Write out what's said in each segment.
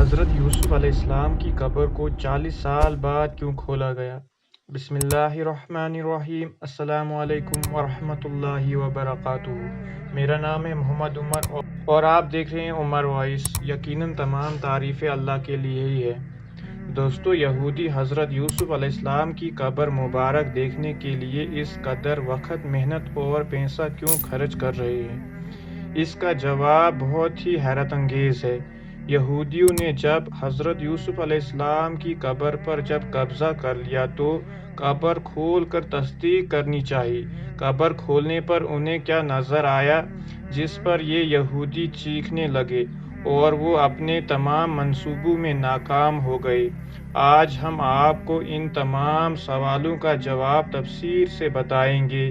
حضرت یوسف علیہ السلام کی قبر کو 40 سال بعد کیوں کھولا گیا؟ بسم اللہ الرحمن الرحیم۔ السلام علیکم ورحمۃ اللہ وبرکاتہ۔ میرا نام ہے محمد عمر اور آپ دیکھ رہے ہیں عمر وائس۔ یقیناً تمام تعریفیں اللہ کے لیے ہی ہے۔ دوستو، یہودی حضرت یوسف علیہ السلام کی قبر مبارک دیکھنے کے لیے اس قدر وقت، محنت اور پیسہ کیوں خرچ کر رہے ہیں؟ اس کا جواب بہت ہی حیرت انگیز ہے۔ یہودیوں نے جب حضرت یوسف علیہ السلام کی قبر پر جب قبضہ کر لیا تو قبر کھول کر تصدیق کرنی چاہیے۔ قبر کھولنے پر انہیں کیا نظر آیا جس پر یہ یہودی چیخنے لگے اور وہ اپنے تمام منصوبوں میں ناکام ہو گئے۔ آج ہم آپ کو ان تمام سوالوں کا جواب تفصیل سے بتائیں گے۔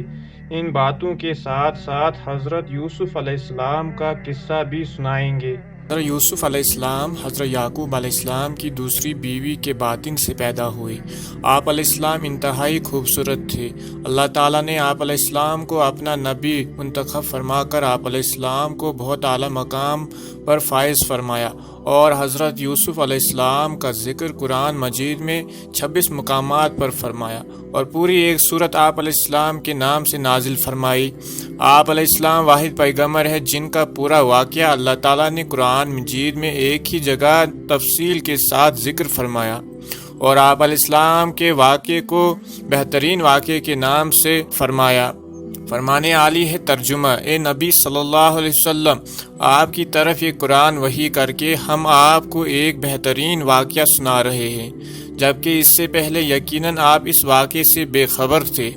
ان باتوں کے ساتھ ساتھ حضرت یوسف علیہ السلام کا قصہ بھی سنائیں گے۔ حضرت یوسف علیہ السلام حضرت یعقوب علیہ السلام کی دوسری بیوی کے باطن سے پیدا ہوئے۔ آپ علیہ السلام انتہائی خوبصورت تھے۔ اللہ تعالیٰ نے آپ علیہ السلام کو اپنا نبی منتخب فرما کر آپ علیہ السلام کو بہت اعلیٰ مقام پر فائز فرمایا، اور حضرت یوسف علیہ السلام کا ذکر قرآن مجید میں 26 مقامات پر فرمایا اور پوری ایک سورت آپ علیہ السلام کے نام سے نازل فرمائی۔ آپ علیہ السلام واحد پیغمبر ہے جن کا پورا واقعہ اللہ تعالیٰ نے قرآن مجید میں ایک ہی جگہ تفصیل کے ساتھ ذکر فرمایا، اور آپ علیہ السلام کے واقعے کو بہترین واقعے کے نام سے فرمایا۔ فرمانے عالی ہے ترجمہ: اے نبی صلی اللہ علیہ وسلم، آپ کی طرف یہ قرآن وحی کر کے ہم آپ کو ایک بہترین واقعہ سنا رہے ہیں، جبکہ اس سے پہلے یقیناً آپ اس واقعے سے بے خبر تھے۔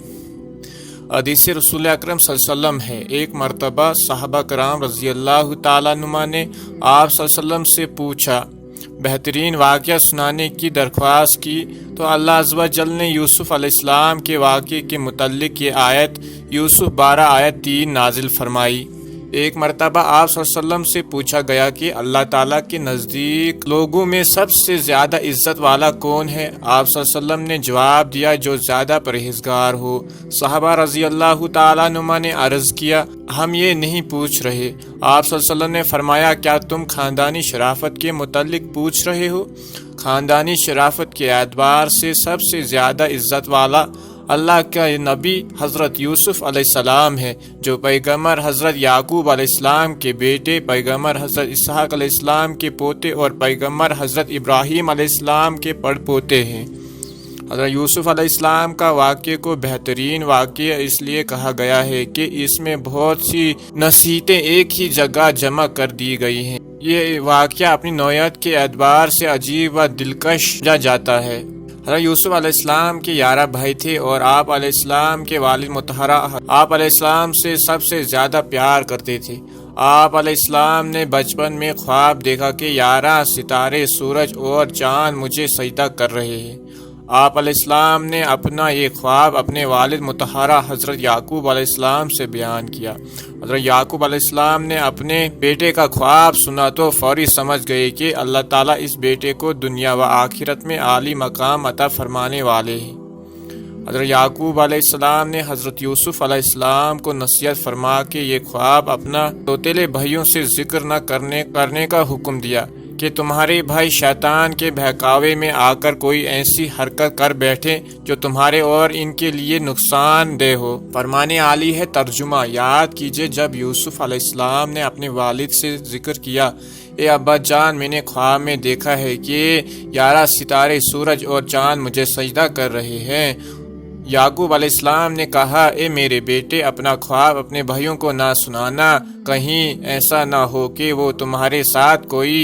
حدیث رسول اکرم صلی اللہ علیہ وسلم ہے، ایک مرتبہ صحابہ کرام رضی اللہ تعالیٰ عنہ نے آپ صلی اللہ علیہ وسلم سے پوچھا، بہترین واقعہ سنانے کی درخواست کی، تو اللہ عز و جل نے یوسف علیہ السلام کے واقعے کے متعلق یہ آیت یوسف 12 آیت 3 نازل فرمائی۔ ایک مرتبہ آپ صلی اللہ علیہ وسلم سے پوچھا گیا کہ اللہ تعالیٰ کے نزدیک لوگوں میں سب سے زیادہ عزت والا کون ہے؟ آپ صلی اللہ علیہ وسلم نے جواب دیا، جو زیادہ پرہیزگار ہو۔ صحابہ رضی اللہ تعالیٰ عنہ نے عرض کیا، ہم یہ نہیں پوچھ رہے۔ آپ صلی اللہ علیہ وسلم نے فرمایا، کیا تم خاندانی شرافت کے متعلق پوچھ رہے ہو؟ خاندانی شرافت کے اعتبار سے سب سے زیادہ عزت والا اللہ کا نبی حضرت یوسف علیہ السلام ہے، جو پیغمبر حضرت یعقوب علیہ السلام کے بیٹے، پیغمبر حضرت اسحاق علیہ السلام کے پوتے اور پیغمبر حضرت ابراہیم علیہ السلام کے پڑ پوتے ہیں۔ حضرت یوسف علیہ السلام کا واقعے کو بہترین واقعہ اس لیے کہا گیا ہے کہ اس میں بہت سی نصیحتیں ایک ہی جگہ جمع کر دی گئی ہیں۔ یہ واقعہ اپنی نوعیت کے اعتبار سے عجیب و دلکش جاتا ہے۔ حضرت یوسف علیہ السلام کے 11 بھائی تھے اور آپ علیہ السلام کے والد مطہرہ آپ علیہ السلام سے سب سے زیادہ پیار کرتے تھے۔ آپ علیہ السلام نے بچپن میں خواب دیکھا کہ 11 ستارے، سورج اور چاند مجھے سجدہ کر رہے ہیں۔ آپ علیہ السلام نے اپنا یہ خواب اپنے والد مطہرہ حضرت یعقوب علیہ السلام سے بیان کیا۔ حضرت یعقوب علیہ السلام نے اپنے بیٹے کا خواب سنا تو فوری سمجھ گئے کہ اللہ تعالیٰ اس بیٹے کو دنیا و آخرت میں عالی مقام عطا فرمانے والے ہیں۔ حضرت یعقوب علیہ السلام نے حضرت یوسف علیہ السلام کو نصیحت فرما کے یہ خواب اپنا سوتیلے بھائیوں سے ذکر نہ کرنے کا حکم دیا کہ تمہارے بھائی شیطان کے بہکاوے میں آ کر کوئی ایسی حرکت کر بیٹھے جو تمہارے اور ان کے لیے نقصان دہ ہو۔ فرمانے عالی ہے ترجمہ: یاد کیجئے جب یوسف علیہ السلام نے اپنے والد سے ذکر کیا، اے ابا جان، میں نے خواب میں دیکھا ہے کہ 11 ستارے، سورج اور چاند مجھے سجدہ کر رہے ہیں۔ یعقوب علیہ السلام نے کہا، اے میرے بیٹے، اپنا خواب اپنے بھائیوں کو نہ سنانا، کہیں ایسا نہ ہو کہ وہ تمہارے ساتھ کوئی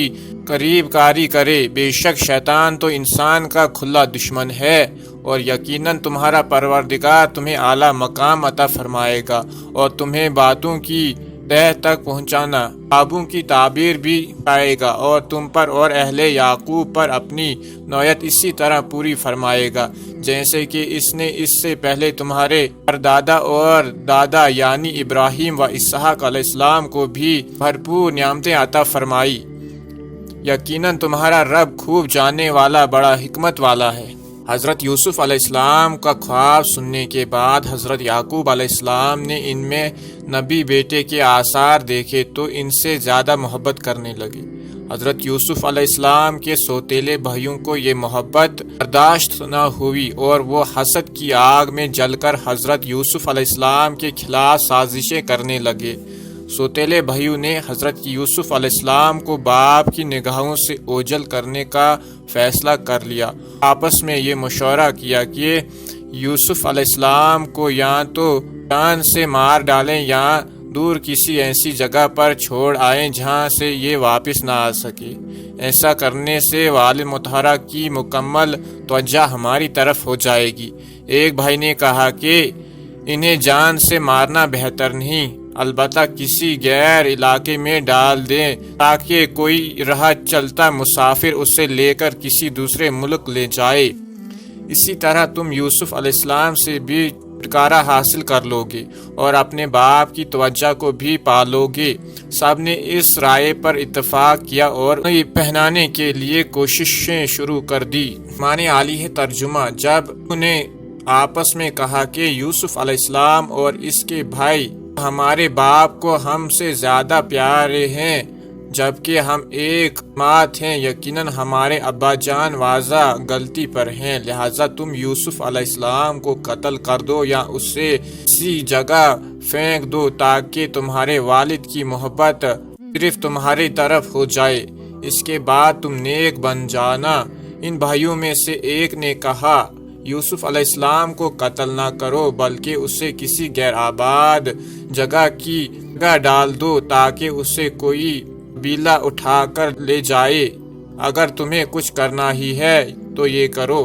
قریب کاری کرے۔ بے شک شیطان تو انسان کا کھلا دشمن ہے، اور یقیناً تمہارا پروردگار تمہیں اعلیٰ مقام عطا فرمائے گا اور تمہیں باتوں کی تہ تک پہنچانا، خوابوں کی تعبیر بھی پائے گا، اور تم پر اور اہل یعقوب پر اپنی نوعیت اسی طرح پوری فرمائے گا جیسے کہ اس نے اس سے پہلے تمہارے پردادا اور دادا یعنی ابراہیم و اسحاق علیہ السلام کو بھی بھرپور نعمتیں عطا فرمائی۔ یقیناً تمہارا رب خوب جاننے والا، بڑا حکمت والا ہے۔ حضرت یوسف علیہ السلام کا خواب سننے کے بعد حضرت یعقوب علیہ السلام نے ان میں نبی بیٹے کے آثار دیکھے تو ان سے زیادہ محبت کرنے لگے۔ حضرت یوسف علیہ السلام کے سوتیلے بھائیوں کو یہ محبت برداشت نہ ہوئی اور وہ حسد کی آگ میں جل کر حضرت یوسف علیہ السلام کے خلاف سازشیں کرنے لگے۔ سوتیلے بھائیوں نے حضرت یوسف علیہ السلام کو باپ کی نگاہوں سے اوجھل کرنے کا فیصلہ کر لیا۔ آپس میں یہ مشورہ کیا کہ یوسف علیہ السلام کو یا تو جان سے مار ڈالیں یا دور کسی ایسی جگہ پر چھوڑ آئیں جہاں سے یہ واپس نہ آ سکے۔ ایسا کرنے سے والد مطہرہ کی مکمل توجہ ہماری طرف ہو جائے گی۔ ایک بھائی نے کہا کہ انہیں جان سے مارنا بہتر نہیں، البتہ کسی غیر علاقے میں ڈال دیں تاکہ کوئی راہ چلتا مسافر اسے لے کر کسی دوسرے ملک لے جائے۔ اسی طرح تم یوسف علیہ السلام سے بھی چھٹکارا حاصل کر لو گے اور اپنے باپ کی توجہ کو بھی پالو گے۔ سب نے اس رائے پر اتفاق کیا اور انہیں پہنانے کے لیے کوششیں شروع کر دی۔ معنی عالی ہے ترجمہ: جب انہیں آپس میں کہا کہ یوسف علیہ السلام اور اس کے بھائی ہمارے باپ کو ہم سے زیادہ پیارے ہیں جبکہ ہم ایک مات ہیں، یقیناً ہمارے ابا جان واضح غلطی پر ہیں، لہٰذا تم یوسف علیہ السلام کو قتل کر دو یا اسے کسی جگہ پھینک دو تاکہ تمہارے والد کی محبت صرف تمہاری طرف ہو جائے، اس کے بعد تم نیک بن جانا۔ ان بھائیوں میں سے ایک نے کہا، یوسف علیہ السلام کو قتل نہ کرو بلکہ اسے کسی غیر آباد جگہ کی جگہ ڈال دو تاکہ اسے کوئی قبیلہ اٹھا کر لے جائے، اگر تمہیں کچھ کرنا ہی ہے تو یہ کرو۔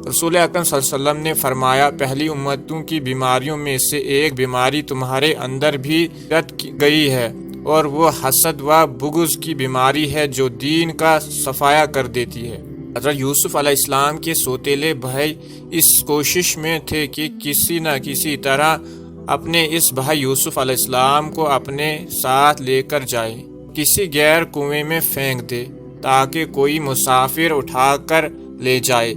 رسول اکرم صلی اللہ علیہ وسلم نے فرمایا، پہلی امتوں کی بیماریوں میں سے ایک بیماری تمہارے اندر بھی رت گئی ہے اور وہ حسد و بغض کی بیماری ہے جو دین کا صفایا کر دیتی ہے۔ حضرت یوسف علیہ السلام کے سوتیلے بھائی اس کوشش میں تھے کہ کسی نہ کسی طرح اپنے اس بھائی یوسف علیہ السلام کو اپنے ساتھ لے کر جائے، کسی غیر کنویں میں پھینک دے تاکہ کوئی مسافر اٹھا کر لے جائے۔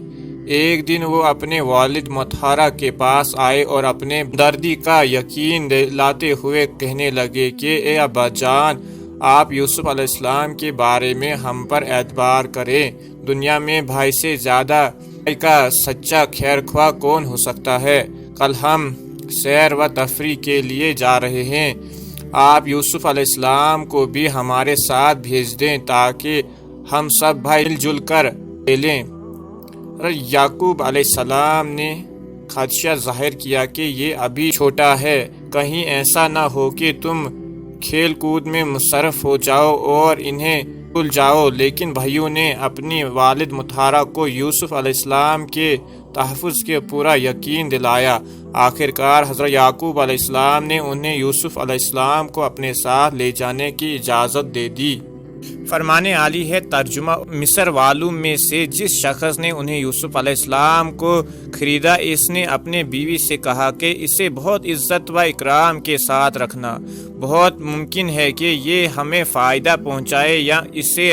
ایک دن وہ اپنے والد مطہرہ کے پاس آئے اور اپنے دردی کا یقین دلاتے ہوئے کہنے لگے کہ اے ابا جان، آپ یوسف علیہ السلام کے بارے میں ہم پر اعتبار کریں، دنیا میں بھائی سے زیادہ بھائی کا سچا خیر خواہ کون ہو سکتا ہے؟ کل ہم سیر و تفریح کے لیے جا رہے ہیں، آپ یوسف علیہ السلام کو بھی ہمارے ساتھ بھیج دیں تاکہ ہم سب بھائی مل جل کر کھیلیں۔ یعقوب علیہ السلام نے خدشہ ظاہر کیا کہ یہ ابھی چھوٹا ہے، کہیں ایسا نہ ہو کہ تم کھیل کود میں مصروف ہو جاؤ اور انہیں بھول جاؤ، لیکن بھائیوں نے اپنی والد مطہرہ کو یوسف علیہ السلام کے تحفظ کے پورا یقین دلایا۔ آخرکار حضرت یعقوب علیہ السلام نے انہیں یوسف علیہ السلام کو اپنے ساتھ لے جانے کی اجازت دے دی۔ فرمانے عالی ہے ترجمہ: مصر والوں میں سے جس شخص نے انہیں یوسف علیہ السلام کو خریدا، اس نے اپنے بیوی سے کہا کہ اسے بہت عزت و اکرام کے ساتھ رکھنا، بہت ممکن ہے کہ یہ ہمیں فائدہ پہنچائے یا اسے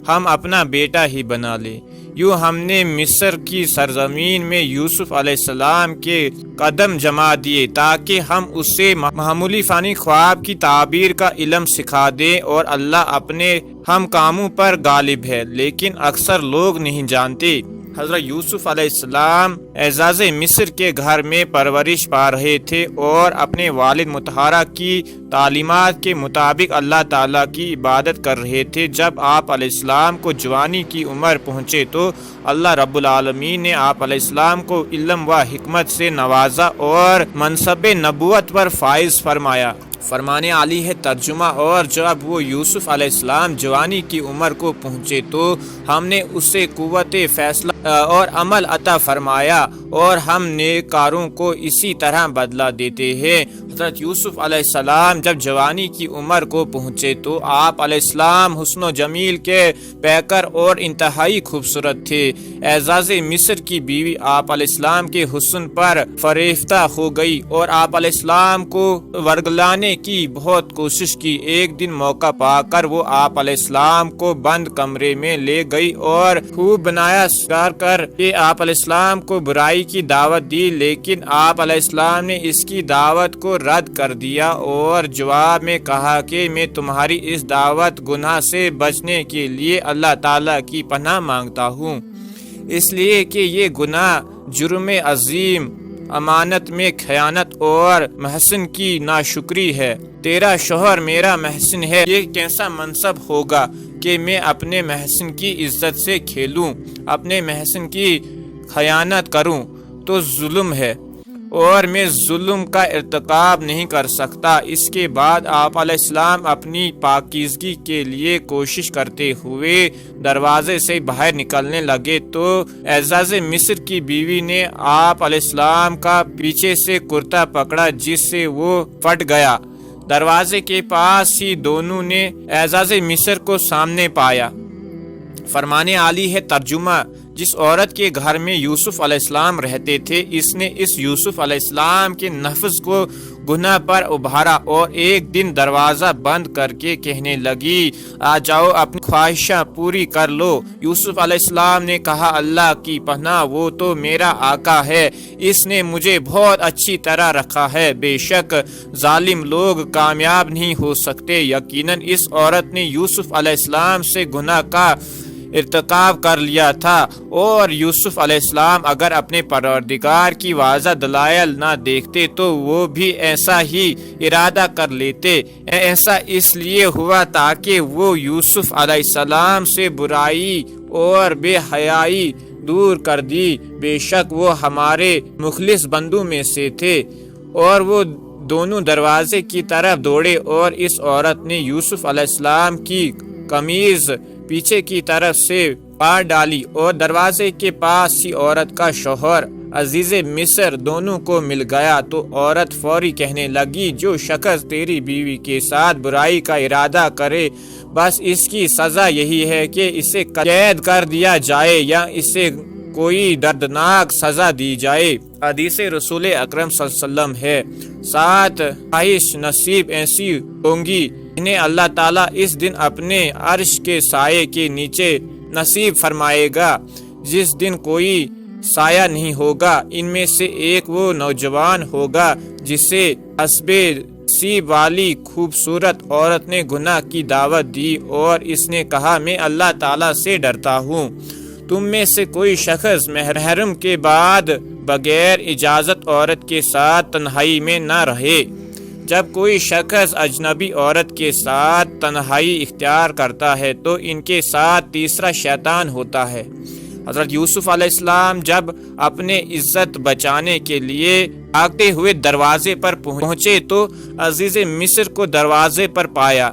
ہم اپنا بیٹا ہی بنا لیں۔ یوں ہم نے مصر کی سرزمین میں یوسف علیہ السلام کے قدم جما دیے تاکہ ہم اسے معمولی فانی خواب کی تعبیر کا علم سکھا دیں، اور اللہ اپنے ہم کاموں پر غالب ہے، لیکن اکثر لوگ نہیں جانتے۔ حضرت یوسف علیہ السلام اعزاز مصر کے گھر میں پرورش پا رہے تھے اور اپنے والد مطہرہ کی تعلیمات کے مطابق اللہ تعالیٰ کی عبادت کر رہے تھے۔ جب آپ علیہ السلام کو جوانی کی عمر پہنچے تو اللہ رب العالمین نے آپ علیہ السلام کو علم و حکمت سے نوازا اور منصب نبوت پر فائز فرمایا۔ فرمانے عالی ہے ترجمہ: اور جب وہ یوسف علیہ السلام جوانی کی عمر کو پہنچے تو ہم نے اسے قوت فیصلہ اور عمل عطا فرمایا، اور ہم نیکاروں کو اسی طرح بدلہ دیتے ہیں۔ حضرت یوسف علیہ السلام جب جوانی کی عمر کو پہنچے تو آپ علیہ السلام حسن و جمیل کے پیکر اور انتہائی خوبصورت تھے۔ اعزاز مصر کی بیوی آپ علیہ السلام کے حسن پر فریفتہ ہو گئی اور آپ علیہ السلام کو ورگلانے کی بہت کوشش کی۔ ایک دن موقع پا کر وہ آپ علیہ السلام کو بند کمرے میں لے گئی اور خوب بنایا شکار کر کے آپ علیہ السلام کو برائی کی دعوت دی، لیکن آپ علیہ السلام نے اس کی دعوت کو رد کر دیا اور جواب میں کہا کہ میں تمہاری اس دعوت گناہ سے بچنے کے لیے اللہ تعالیٰ کی پناہ مانگتا ہوں، اس لیے کہ یہ گناہ جرم عظیم، امانت میں خیانت اور محسن کی ناشکری ہے۔ تیرا شوہر میرا محسن ہے، یہ کیسا منصب ہوگا کہ میں اپنے محسن کی عزت سے کھیلوں، اپنے محسن کی خیانت کروں تو ظلم ہے، اور میں ظلم کا ارتکاب نہیں کر سکتا۔ اس کے بعد آپ علیہ السلام اپنی پاکیزگی کے لیے کوشش کرتے ہوئے دروازے سے باہر نکلنے لگے تو اعزاز مصر کی بیوی نے آپ علیہ السلام کا پیچھے سے کرتا پکڑا، جس سے وہ پھٹ گیا۔ دروازے کے پاس ہی دونوں نے اعزاز مصر کو سامنے پایا۔ فرمانے عالی ہے ترجمہ: جس عورت کے گھر میں یوسف علیہ السلام رہتے تھے، اس نے اس یوسف علیہ السلام کے نفس کو گناہ پر ابھارا اور ایک دن دروازہ بند کر کے کہنے لگی، آ جاؤ اپنی خواہشاں پوری کر لو۔ یوسف علیہ السلام نے کہا، اللہ کی پناہ، وہ تو میرا آقا ہے، اس نے مجھے بہت اچھی طرح رکھا ہے، بے شک ظالم لوگ کامیاب نہیں ہو سکتے۔ یقیناً اس عورت نے یوسف علیہ السلام سے گناہ کا ارتکاب کر لیا تھا، اور یوسف علیہ السلام اگر اپنے پروردگار کی واضح دلائل نہ دیکھتے تو وہ بھی ایسا ہی ارادہ کر لیتے۔ ایسا اس لیے ہوا تاکہ وہ یوسف علیہ السلام سے برائی اور بے حیائی دور کر دی۔ بے شک وہ ہمارے مخلص بندوں میں سے تھے۔ اور وہ دونوں دروازے کی طرف دوڑے، اور اس عورت نے یوسف علیہ السلام کی قمیض پیچھے کی طرف سے پار ڈالی، اور دروازے کے پاس ہی عورت کا شوہر عزیز مصر دونوں کو مل گیا۔ تو عورت فوری کہنے لگی، جو شخص تیری بیوی کے ساتھ برائی کا ارادہ کرے، بس اس کی سزا یہی ہے کہ اسے قید کر دیا جائے یا اسے کوئی دردناک سزا دی جائے۔ حدیث رسول اکرم صلی اللہ علیہ وسلم ہے، 7 خواہش نصیب ایسی ہوں گی انہیں اللہ تعالیٰ اس دن اپنے عرش کے سائے کے نیچے نصیب فرمائے گا، جس دن کوئی سایہ نہیں ہوگا۔ ان میں سے ایک وہ نوجوان ہوگا جسے حسب نصیب والی خوبصورت عورت نے گناہ کی دعوت دی، اور اس نے کہا، میں اللہ تعالیٰ سے ڈرتا ہوں۔ تم میں سے کوئی شخص محرم کے بعد بغیر اجازت عورت کے ساتھ تنہائی میں نہ رہے۔ جب کوئی شخص اجنبی عورت کے ساتھ تنہائی اختیار کرتا ہے تو ان کے ساتھ تیسرا شیطان ہوتا ہے۔ حضرت یوسف علیہ السلام جب اپنے عزت بچانے کے لیے بھاگتے ہوئے دروازے پر پہنچے تو عزیز مصر کو دروازے پر پایا۔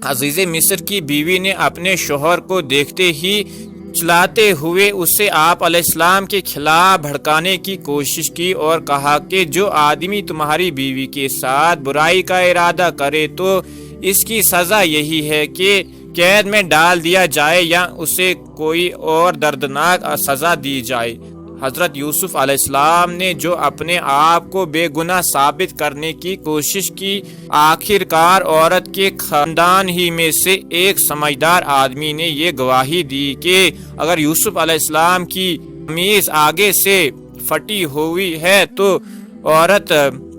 عزیز مصر کی بیوی نے اپنے شوہر کو دیکھتے ہی چلاتے ہوئے اسے آپ علیہ السلام کے خلاف بھڑکانے کی کوشش کی اور کہا کہ جو آدمی تمہاری بیوی کے ساتھ برائی کا ارادہ کرے تو اس کی سزا یہی ہے کہ قید میں ڈال دیا جائے یا اسے کوئی اور دردناک سزا دی جائے۔ حضرت یوسف علیہ السلام نے جو اپنے آپ کو بے گناہ ثابت کرنے کی کوشش کی، آخر کار عورت کے خاندان ہی میں سے ایک سمجھدار آدمی نے یہ گواہی دی کہ اگر یوسف علیہ السلام کی قمیض آگے سے پھٹی ہوئی ہے تو عورت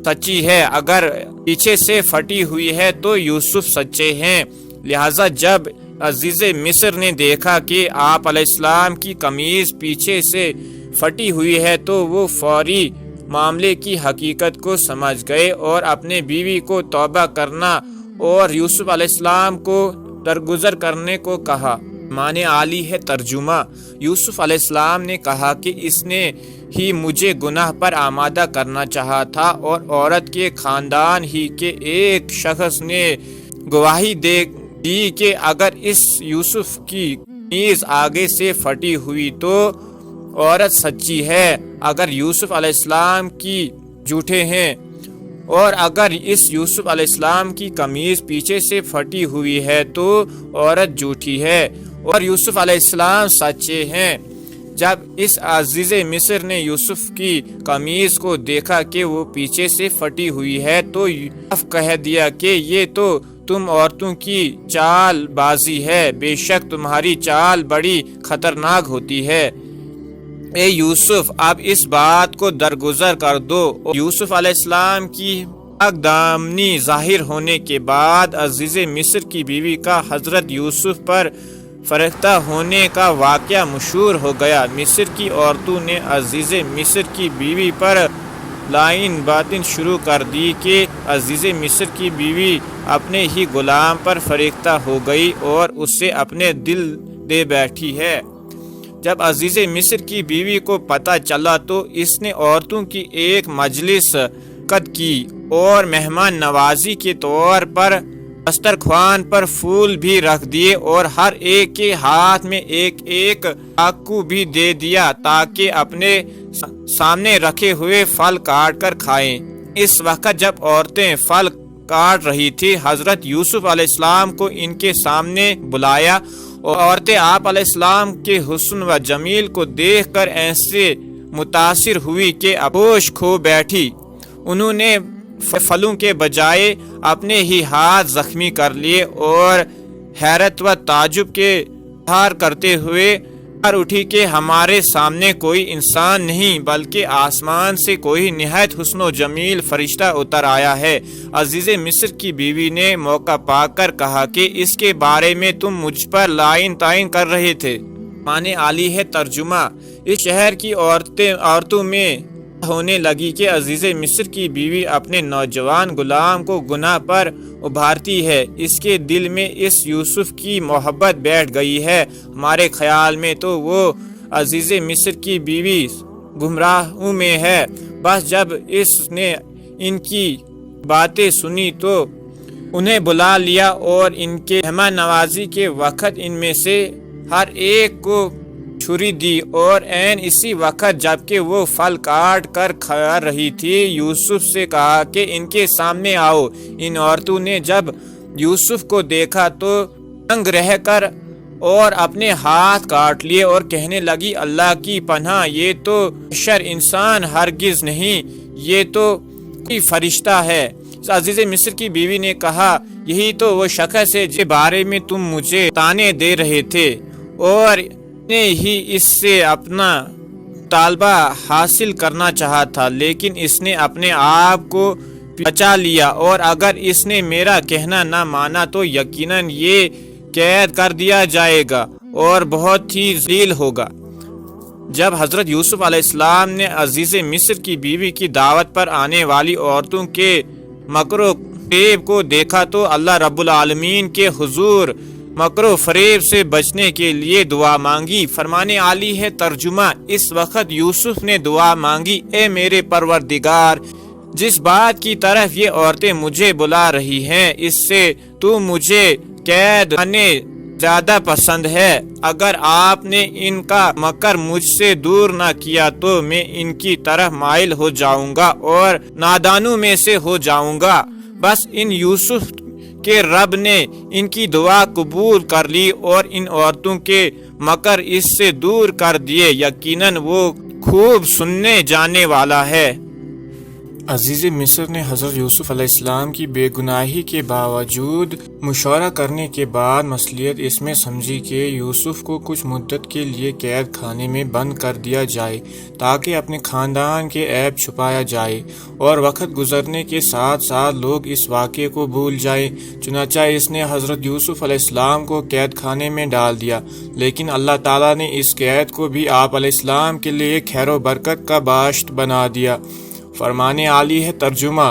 سچی ہے، اگر پیچھے سے پھٹی ہوئی ہے تو یوسف سچے ہیں۔ لہذا جب عزیز مصر نے دیکھا کہ آپ علیہ السلام کی قمیض پیچھے سے پھٹی ہوئی ہے تو وہ فوری معاملے کی حقیقت کو سمجھ گئے اور اپنے بیوی کو توبہ کرنا اور یوسف علیہ السلام کو درگزر کرنے کو کہا۔ معنی عالی ہے ترجمہ: یوسف علیہ السلام نے کہا کہ اس نے ہی مجھے گناہ پر آمادہ کرنا چاہا تھا، اور عورت کے خاندان ہی کے ایک شخص نے گواہی دی کہ اگر اس یوسف کی قمیض آگے سے پھٹی ہوئی تو عورت سچی ہے، اگر یوسف علیہ السلام کی جھوٹے ہیں، اور اگر اس یوسف علیہ السلام کی قمیض پیچھے سے پھٹی ہوئی ہے تو عورت جھوٹی ہے اور یوسف علیہ السلام سچے ہیں۔ جب اس عزیز مصر نے یوسف کی قمیض کو دیکھا کہ وہ پیچھے سے پھٹی ہوئی ہے تو صاف کہہ دیا کہ یہ تو تم عورتوں کی چال بازی ہے، بے شک تمہاری چال بڑی خطرناک ہوتی ہے۔ اے یوسف، اب اس بات کو درگزر کر دو۔ یوسف علیہ السلام کی دامنی ظاہر ہونے کے بعد عزیز مصر کی بیوی کا حضرت یوسف پر فرختہ ہونے کا واقعہ مشہور ہو گیا۔ مصر کی عورتوں نے عزیز مصر کی بیوی پر لائن باتیں شروع کر دی کہ عزیز مصر کی بیوی اپنے ہی غلام پر فرختہ ہو گئی اور اسے اپنے دل دے بیٹھی ہے۔ جب عزیز مصر کی بیوی کو پتہ چلا تو اس نے عورتوں کی ایک مجلس قد کی اور مہمان نوازی کے طور پر دسترخوان پر پھول بھی رکھ دیے اور ہر ایک کے ہاتھ میں ایک ایک چاقو بھی دے دیا تاکہ اپنے سامنے رکھے ہوئے پھل کاٹ کر کھائیں۔ اس وقت جب عورتیں پھل کاٹ رہی تھی، حضرت یوسف علیہ السلام کو ان کے سامنے بلایا اور عورتیں آپ علیہ السلام کے حسن و جمیل کو دیکھ کر ایسے متاثر ہوئی کہ ہوش کھو بیٹھی۔ انہوں نے پھلوں کے بجائے اپنے ہی ہاتھ زخمی کر لیے اور حیرت و تعجب کے اظہار کرتے ہوئے اٹھی کہ ہمارے سامنے کوئی انسان نہیں بلکہ آسمان سے کوئی نہایت حسن و جمیل فرشتہ اتر آیا ہے۔ عزیز مصر کی بیوی نے موقع پا کر کہا کہ اس کے بارے میں تم مجھ پر لائن تعین کر رہے تھے۔ معنی عالی ہے۔ ترجمہ: اس شہر کی عورتوں میں ہونے لگی کہ عزیز مصر کی بیوی اپنے نوجوان غلام کو گناہ پر ابھارتی ہے۔ اس کے دل میں اس یوسف کی محبت بیٹھ گئی ہے۔ ہمارے خیال میں تو وہ عزیز مصر کی بیوی گمراہوں میں ہے۔ بس جب اس نے ان کی باتیں سنی تو انہیں بلا لیا اور ان کے مہمان نوازی کے وقت ان میں سے ہر ایک کو چھری دی اور عین اسی وقت جبکہ وہ پھل کاٹ کر کھا رہی تھی یوسف سے کہا کہ ان کے سامنے آؤ۔ ان عورتوں نے جب یوسف کو دیکھا تو دنگ رہ کر اور اپنے ہاتھ کاٹ لیے اور کہنے لگی اللہ کی پناہ، یہ تو بشر انسان ہرگز نہیں، یہ تو کوئی فرشتہ ہے۔ عزیز مصر کی بیوی نے کہا یہی تو وہ شخص ہے جس کے بارے میں تم مجھے تانے دے رہے تھے اور نے ہی اس سے اپنا طالبہ حاصل کرنا چاہا تھا، لیکن اس نے اپنے آپ کو بچا لیا اور اگر اس نے میرا کہنا نہ مانا تو یقیناً یہ قید کر دیا جائے گا اور بہت ہی ذلیل ہوگا۔ جب حضرت یوسف علیہ السلام نے عزیز مصر کی بیوی کی دعوت پر آنے والی عورتوں کے مکر و فریب کو دیکھا تو اللہ رب العالمین کے حضور مکر و فریب سے بچنے کے لیے دعا مانگی۔ فرمانے عالی ہے۔ ترجمہ: اس وقت یوسف نے دعا مانگی، اے میرے پروردگار، جس بات کی طرف یہ عورتیں مجھے بلا رہی ہیں اس سے تو مجھے قید کرنے زیادہ پسند ہے۔ اگر آپ نے ان کا مکر مجھ سے دور نہ کیا تو میں ان کی طرف مائل ہو جاؤں گا اور نادانوں میں سے ہو جاؤں گا۔ بس ان یوسف کہ رب نے ان کی دعا قبول کر لی اور ان عورتوں کے مکر اس سے دور کر دیے، یقیناً وہ خوب سننے جانے والا ہے۔ عزیز مصر نے حضرت یوسف علیہ السلام کی بے گناہی کے باوجود مشورہ کرنے کے بعد مصلحت اس میں سمجھی کہ یوسف کو کچھ مدت کے لیے قید خانے میں بند کر دیا جائے تاکہ اپنے خاندان کے عیب چھپایا جائے اور وقت گزرنے کے ساتھ ساتھ لوگ اس واقعے کو بھول جائیں۔ چنانچہ اس نے حضرت یوسف علیہ السلام کو قید خانے میں ڈال دیا، لیکن اللہ تعالیٰ نے اس قید کو بھی آپ علیہ السلام کے لیے خیر و برکت کا باعث بنا دیا۔ فرمانے عالی ہے۔ ترجمہ: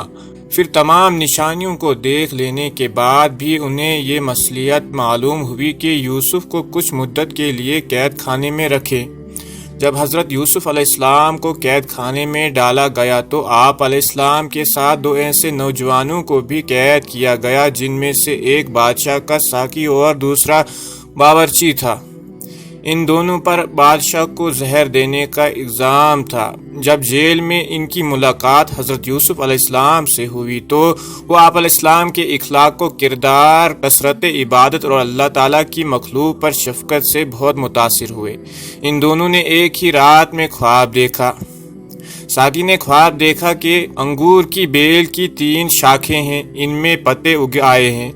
پھر تمام نشانیوں کو دیکھ لینے کے بعد بھی انہیں یہ مصلحت معلوم ہوئی کہ یوسف کو کچھ مدت کے لیے قید خانے میں رکھے۔ جب حضرت یوسف علیہ السلام کو قید خانے میں ڈالا گیا تو آپ علیہ السلام کے ساتھ دو ایسے نوجوانوں کو بھی قید کیا گیا جن میں سے ایک بادشاہ کا ساقی اور دوسرا باورچی تھا۔ ان دونوں پر بادشاہ کو زہر دینے کا الزام تھا۔ جب جیل میں ان کی ملاقات حضرت یوسف علیہ السلام سے ہوئی تو وہ آپ علیہ السلام کے اخلاق و کردار، کثرت عبادت اور اللہ تعالیٰ کی مخلوق پر شفقت سے بہت متاثر ہوئے۔ ان دونوں نے ایک ہی رات میں خواب دیکھا۔ ساقی نے خواب دیکھا کہ انگور کی بیل کی 3 شاخیں ہیں، ان میں پتے اگ آئے ہیں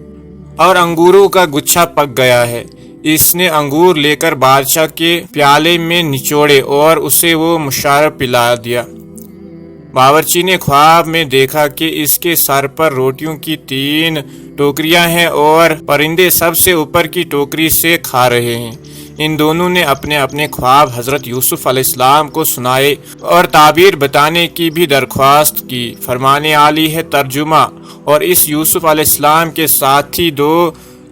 اور انگوروں کا گچھا پک گیا ہے۔ اس نے انگور لے کر بادشاہ کے پیالے میں نچوڑے اور اسے وہ مشرب پلا دیا۔ باورچی نے خواب میں دیکھا کہ اس کے سر پر روٹیوں کی 3 ٹوکریاں ہیں اور پرندے سب سے اوپر کی ٹوکری سے کھا رہے ہیں۔ ان دونوں نے اپنے اپنے خواب حضرت یوسف علیہ السلام کو سنائے اور تعبیر بتانے کی بھی درخواست کی۔ فرمانے عالی ہے ترجمہ، اور اس یوسف علیہ السلام کے ساتھی 2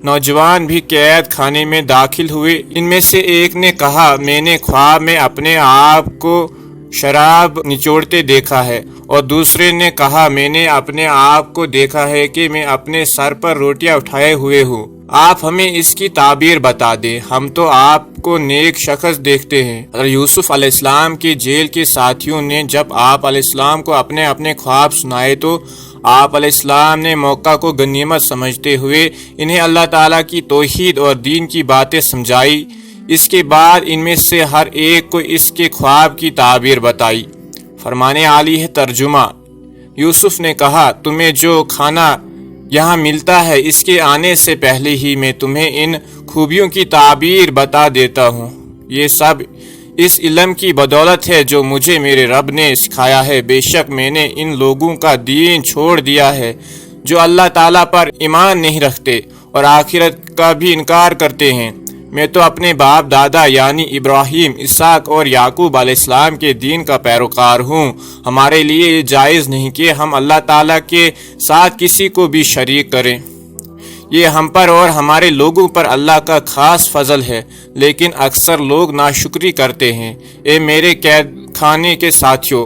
نوجوان بھی قید خانے میں داخل ہوئے۔ ان میں سے ایک نے کہا، میں نے خواب میں اپنے آپ کو شراب نچوڑتے دیکھا ہے، اور دوسرے نے کہا، میں نے اپنے آپ کو دیکھا ہے کہ میں اپنے سر پر روٹیاں اٹھائے ہوئے ہوں۔ آپ ہمیں اس کی تعبیر بتا دیں، ہم تو آپ کو نیک شخص دیکھتے ہیں۔ اور یوسف علیہ السلام کی جیل کے ساتھیوں نے جب آپ علیہ السلام کو اپنے اپنے خواب سنائے تو آپ علیہ السلام نے موقع کو غنیمت سمجھتے ہوئے انہیں اللہ تعالیٰ کی توحید اور دین کی باتیں سمجھائی۔ اس کے بعد ان میں سے ہر ایک کو اس کے خواب کی تعبیر بتائی۔ فرمانے عالی ہے ترجمہ، یوسف نے کہا، تمہیں جو کھانا یہاں ملتا ہے اس کے آنے سے پہلے ہی میں تمہیں ان خوبیوں کی تعبیر بتا دیتا ہوں۔ یہ سب اس علم کی بدولت ہے جو مجھے میرے رب نے سکھایا ہے۔ بے شک میں نے ان لوگوں کا دین چھوڑ دیا ہے جو اللہ تعالیٰ پر ایمان نہیں رکھتے اور آخرت کا بھی انکار کرتے ہیں۔ میں تو اپنے باپ دادا یعنی ابراہیم، اسحاق اور یعقوب علیہ السلام کے دین کا پیروکار ہوں۔ ہمارے لیے یہ جائز نہیں کہ ہم اللہ تعالیٰ کے ساتھ کسی کو بھی شریک کریں۔ یہ ہم پر اور ہمارے لوگوں پر اللہ کا خاص فضل ہے، لیکن اکثر لوگ ناشکری کرتے ہیں۔ اے میرے قید خانے کے ساتھیوں،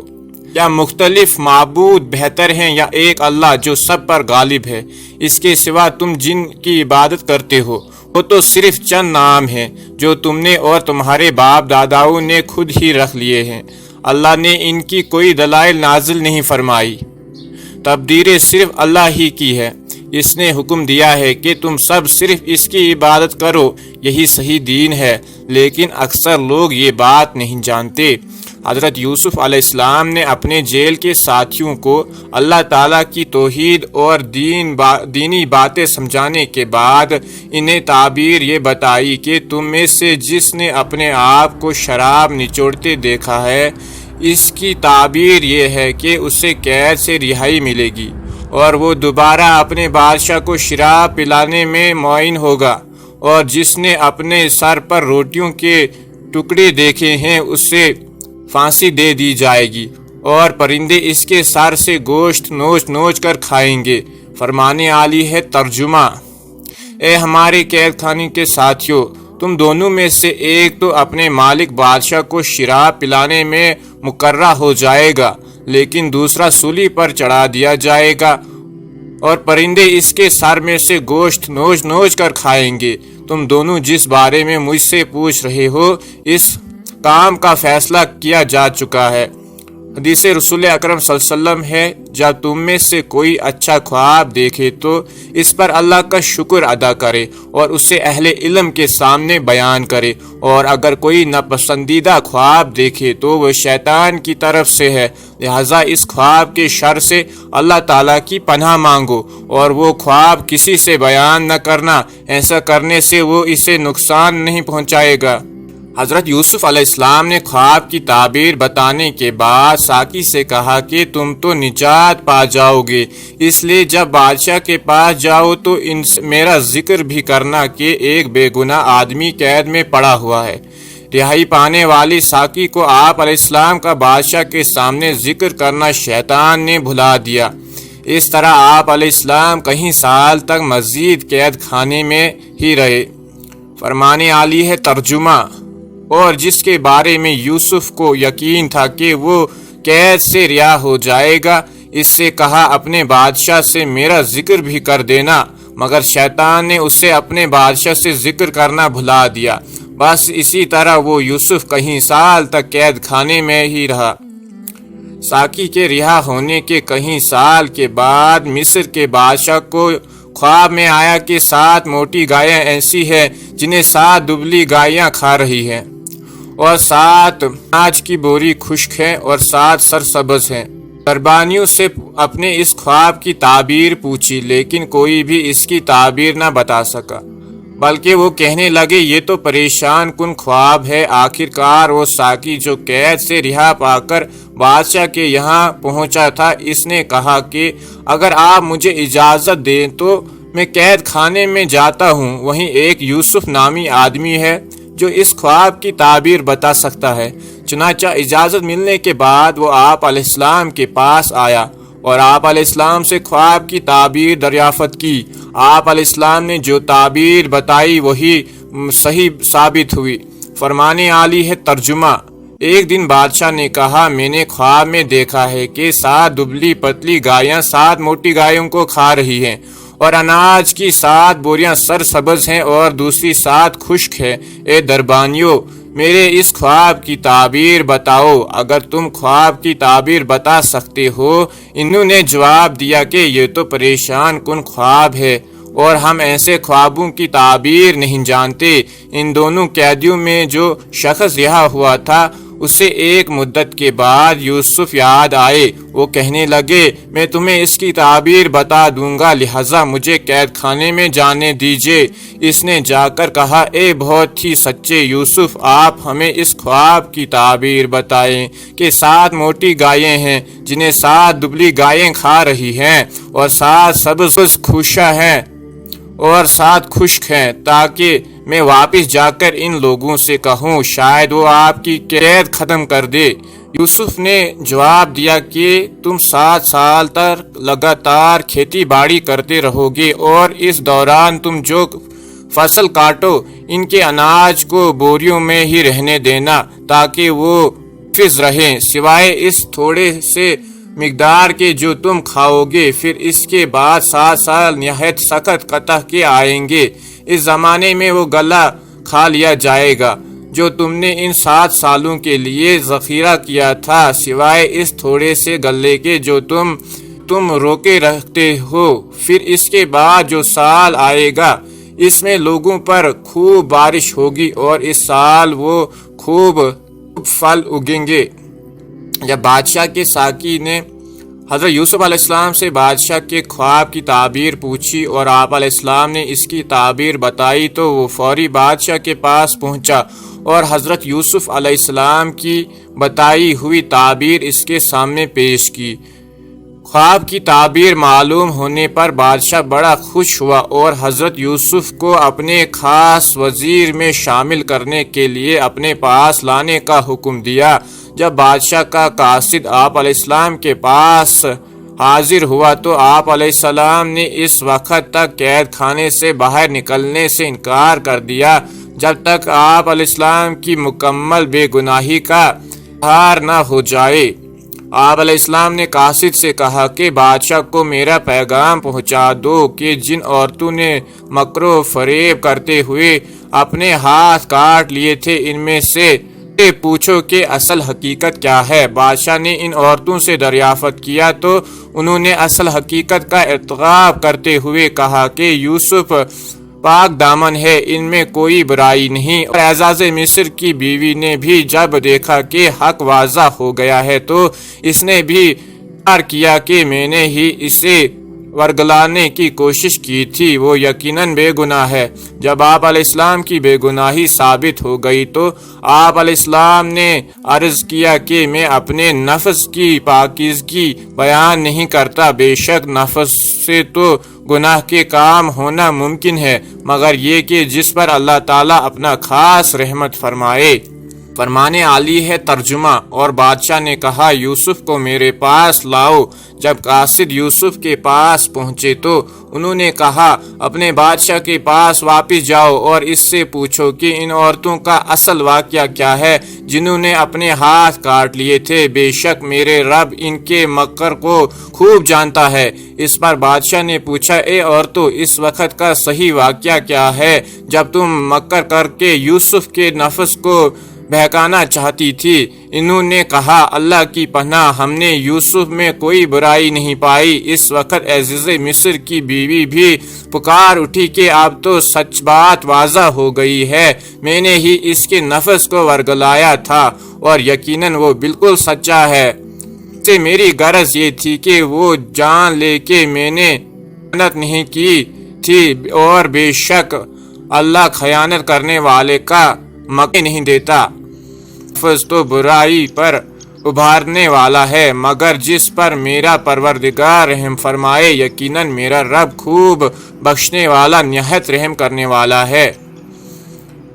یا مختلف معبود بہتر ہیں یا ایک اللہ جو سب پر غالب ہے؟ اس کے سوا تم جن کی عبادت کرتے ہو وہ تو صرف چند نام ہیں جو تم نے اور تمہارے باپ داداؤں نے خود ہی رکھ لیے ہیں۔ اللہ نے ان کی کوئی دلائل نازل نہیں فرمائی۔ تقدیر صرف اللہ ہی کی ہے۔ اس نے حکم دیا ہے کہ تم سب صرف اس کی عبادت کرو، یہی صحیح دین ہے، لیکن اکثر لوگ یہ بات نہیں جانتے۔ حضرت یوسف علیہ السلام نے اپنے جیل کے ساتھیوں کو اللہ تعالیٰ کی توحید اور دینی باتیں سمجھانے کے بعد انہیں تعبیر یہ بتائی کہ تم میں سے جس نے اپنے آپ کو شراب نچوڑتے دیکھا ہے، اس کی تعبیر یہ ہے کہ اسے قید سے رہائی ملے گی اور وہ دوبارہ اپنے بادشاہ کو شراب پلانے میں معین ہوگا، اور جس نے اپنے سر پر روٹیوں کے ٹکڑے دیکھے ہیں اسے پھانسی دے دی جائے گی، اور پرندے اس کے سر سے گوشت نوچ نوچ کر کھائیں گے۔ فرمانے عالی ہے ترجمہ، اے ہمارے قید خانے کے ساتھیوں، تم دونوں میں سے ایک تو اپنے مالک بادشاہ کو شراب پلانے میں مقررہ ہو جائے گا، لیکن دوسرا سولی پر چڑھا دیا جائے گا اور پرندے اس کے سر میں سے گوشت نوچ نوچ کر کھائیں گے۔ تم دونوں جس بارے میں مجھ سے پوچھ رہے ہو اس کام کا فیصلہ کیا جا چکا ہے۔ حدیث رسول اکرم صلی اللہ علیہ وسلم ہے، جب تم میں سے کوئی اچھا خواب دیکھے تو اس پر اللہ کا شکر ادا کرے اور اسے اہل علم کے سامنے بیان کرے، اور اگر کوئی ناپسندیدہ خواب دیکھے تو وہ شیطان کی طرف سے ہے، لہذا اس خواب کے شر سے اللہ تعالیٰ کی پناہ مانگو اور وہ خواب کسی سے بیان نہ کرنا، ایسا کرنے سے وہ اسے نقصان نہیں پہنچائے گا۔ حضرت یوسف علیہ السلام نے خواب کی تعبیر بتانے کے بعد ساقی سے کہا کہ تم تو نجات پا جاؤ گے، اس لیے جب بادشاہ کے پاس جاؤ تو ان میرا ذکر بھی کرنا کہ ایک بے گناہ آدمی قید میں پڑا ہوا ہے۔ رہائی پانے والی ساقی کو آپ علیہ السلام کا بادشاہ کے سامنے ذکر کرنا شیطان نے بھلا دیا۔ اس طرح آپ علیہ السلام کئی سال تک مزید قید خانے میں ہی رہے۔ فرمانے عالی ہے ترجمہ، اور جس کے بارے میں یوسف کو یقین تھا کہ وہ قید سے رہا ہو جائے گا، اس سے کہا اپنے بادشاہ سے میرا ذکر بھی کر دینا، مگر شیطان نے اسے اپنے بادشاہ سے ذکر کرنا بھلا دیا۔ بس اسی طرح وہ یوسف کئی سال تک قید خانے میں ہی رہا۔ ساقی کے رہا ہونے کے کئی سال کے بعد مصر کے بادشاہ کو خواب میں آیا کہ 7 موٹی گائیں ایسی ہیں جنہیں 7 دبلی گائیاں کھا رہی ہیں، اور 7 اناج کی بوری خشک ہیں اور 7 سرسبز ہیں۔ دربانیوں سے اپنے اس خواب کی تعبیر پوچھی، لیکن کوئی بھی اس کی تعبیر نہ بتا سکا۔ بلکہ وہ کہنے لگے یہ تو پریشان کن خواب ہے۔ آخرکار وہ ساقی جو قید سے رہا پا کر بادشاہ کے یہاں پہنچا تھا، اس نے کہا کہ اگر آپ مجھے اجازت دیں تو میں قید خانے میں جاتا ہوں، وہیں ایک یوسف نامی آدمی ہے جو اس خواب کی تعبیر بتا سکتا ہے۔ چنانچہ اجازت ملنے کے بعد وہ آپ علیہ السلام کے پاس آیا اور آپ علیہ السلام سے خواب کی تعبیر دریافت کی۔ آپ علیہ السلام نے جو تعبیر بتائی وہی صحیح ثابت ہوئی۔ فرمانے عالی ہے ترجمہ۔ ایک دن بادشاہ نے کہا میں نے خواب میں دیکھا ہے کہ 7 دبلی پتلی گایاں 7 موٹی گایوں کو کھا رہی ہیں، اور اناج کی 7 بوریاں سرسبز ہیں اور دوسری 7 خشک ہیں۔ اے دربانیوں، میرے اس خواب کی تعبیر بتاؤ، اگر تم خواب کی تعبیر بتا سکتے ہو۔ انہوں نے جواب دیا کہ یہ تو پریشان کن خواب ہے اور ہم ایسے خوابوں کی تعبیر نہیں جانتے۔ ان دونوں قیدیوں میں جو شخص رہا ہوا تھا اسے ایک مدت کے بعد یوسف یاد آئے۔ وہ کہنے لگے میں تمہیں اس کی تعبیر بتا دوں گا، لہذا مجھے قید خانے میں جانے دیجیے۔ اس نے جا کر کہا اے بہت ہی سچے یوسف، آپ ہمیں اس خواب کی تعبیر بتائیں کہ 7 موٹی گائیں ہیں جنہیں 7 دبلی گائیں کھا رہی ہیں، اور 7 سبز خوشہ ہیں اور 7 خشک ہیں، تاکہ میں واپس جا کر ان لوگوں سے کہوں شاید وہ آپ کی قید ختم کر دے۔ یوسف نے جواب دیا کہ تم 7 سال تک لگاتار کھیتی باڑی کرتے رہو گے، اور اس دوران تم جو فصل کاٹو ان کے اناج کو بوریوں میں ہی رہنے دینا تاکہ وہ محفوظ رہیں، سوائے اس تھوڑے سے مقدار کے جو تم کھاؤ گے۔ پھر اس کے بعد 7 سال نہایت سخت قحط کے آئیں گے۔ اس زمانے میں وہ غلہ کھا لیا جائے گا جو تم نے ان 7 سالوں کے لیے ذخیرہ کیا تھا، سوائے اس تھوڑے سے غلے کے جو تم روکے رکھتے ہو۔ پھر اس کے بعد جو سال آئے گا اس میں لوگوں پر خوب بارش ہوگی اور اس سال وہ خوب پھل اگیں گے۔ جب بادشاہ کے ساقی نے حضرت یوسف علیہ السلام سے بادشاہ کے خواب کی تعبیر پوچھی اور آپ علیہ السلام نے اس کی تعبیر بتائی تو وہ فوری بادشاہ کے پاس پہنچا اور حضرت یوسف علیہ السلام کی بتائی ہوئی تعبیر اس کے سامنے پیش کی۔ خواب کی تعبیر معلوم ہونے پر بادشاہ بڑا خوش ہوا اور حضرت یوسف کو اپنے خاص وزیر میں شامل کرنے کے لیے اپنے پاس لانے کا حکم دیا۔ جب بادشاہ کا قاصد آپ علیہ السلام کے پاس حاضر ہوا تو آپ علیہ السلام نے اس وقت تک قید خانے سے باہر نکلنے سے انکار کر دیا جب تک آپ علیہ السلام کی مکمل بے گناہی کا اظہار نہ ہو جائے۔ آپ علیہ السلام نے قاصد سے کہا کہ بادشاہ کو میرا پیغام پہنچا دو کہ جن عورتوں نے مکر و فریب کرتے ہوئے اپنے ہاتھ کاٹ لیے تھے ان میں سے پوچھو کہ اصل حقیقت کیا ہے۔ بادشاہ نے ان عورتوں سے دریافت کیا تو انہوں نے اصل حقیقت کا ارتکاب کرتے ہوئے کہا کہ یوسف پاک دامن ہے، ان میں کوئی برائی نہیں۔ اور اعزاز مصر کی بیوی نے بھی جب دیکھا کہ حق واضح ہو گیا ہے تو اس نے بھی اقرار کیا کہ میں نے ہی اسے ورگلانے کی کوشش کی تھی، وہ یقیناً بے گناہ ہے۔ جب آپ علیہ السلام کی بے گناہی ثابت ہو گئی تو آپ علیہ السلام نے عرض کیا کہ میں اپنے نفس کی پاکیزگی بیان نہیں کرتا، بے شک نفس سے تو گناہ کے کام ہونا ممکن ہے مگر یہ کہ جس پر اللہ تعالیٰ اپنا خاص رحمت فرمائے۔ فرمانے عالی ہے ترجمہ۔ اور بادشاہ نے کہا یوسف کو میرے پاس لاؤ۔ جب قاصد یوسف کے پاس پہنچے تو انہوں نے کہا اپنے بادشاہ کے پاس واپس جاؤ اور اس سے پوچھو کہ ان عورتوں کا اصل واقعہ کیا ہے جنہوں نے اپنے ہاتھ کاٹ لیے تھے، بے شک میرے رب ان کے مکر کو خوب جانتا ہے۔ اس پر بادشاہ نے پوچھا اے عورتوں، اس وقت کا صحیح واقعہ کیا ہے جب تم مکر کر کے یوسف کے نفس کو بہکانا چاہتی تھی؟ انہوں نے کہا اللہ کی پناہ، ہم نے یوسف میں کوئی برائی نہیں پائی۔ اس وقت عزیز مصر کی بیوی بھی پکار اٹھی کہ اب تو سچ بات واضح ہو گئی ہے، میں نے ہی اس کے نفس کو ورگلایا تھا اور یقیناً وہ بالکل سچا ہے۔ سے میری غرض یہ تھی کہ وہ جان لے کہ میں نے خیانت نہیں کی تھی اور بے شک اللہ خیانت کرنے والے کا موقع نہیں دیتا۔ لفظ تو برائی پر ابھارنے والا ہے، مگر جس پر میرا پروردگار رحم فرمائے، یقیناً میرا رب خوب بخشنے والا، نہایت رحم کرنے والا ہے۔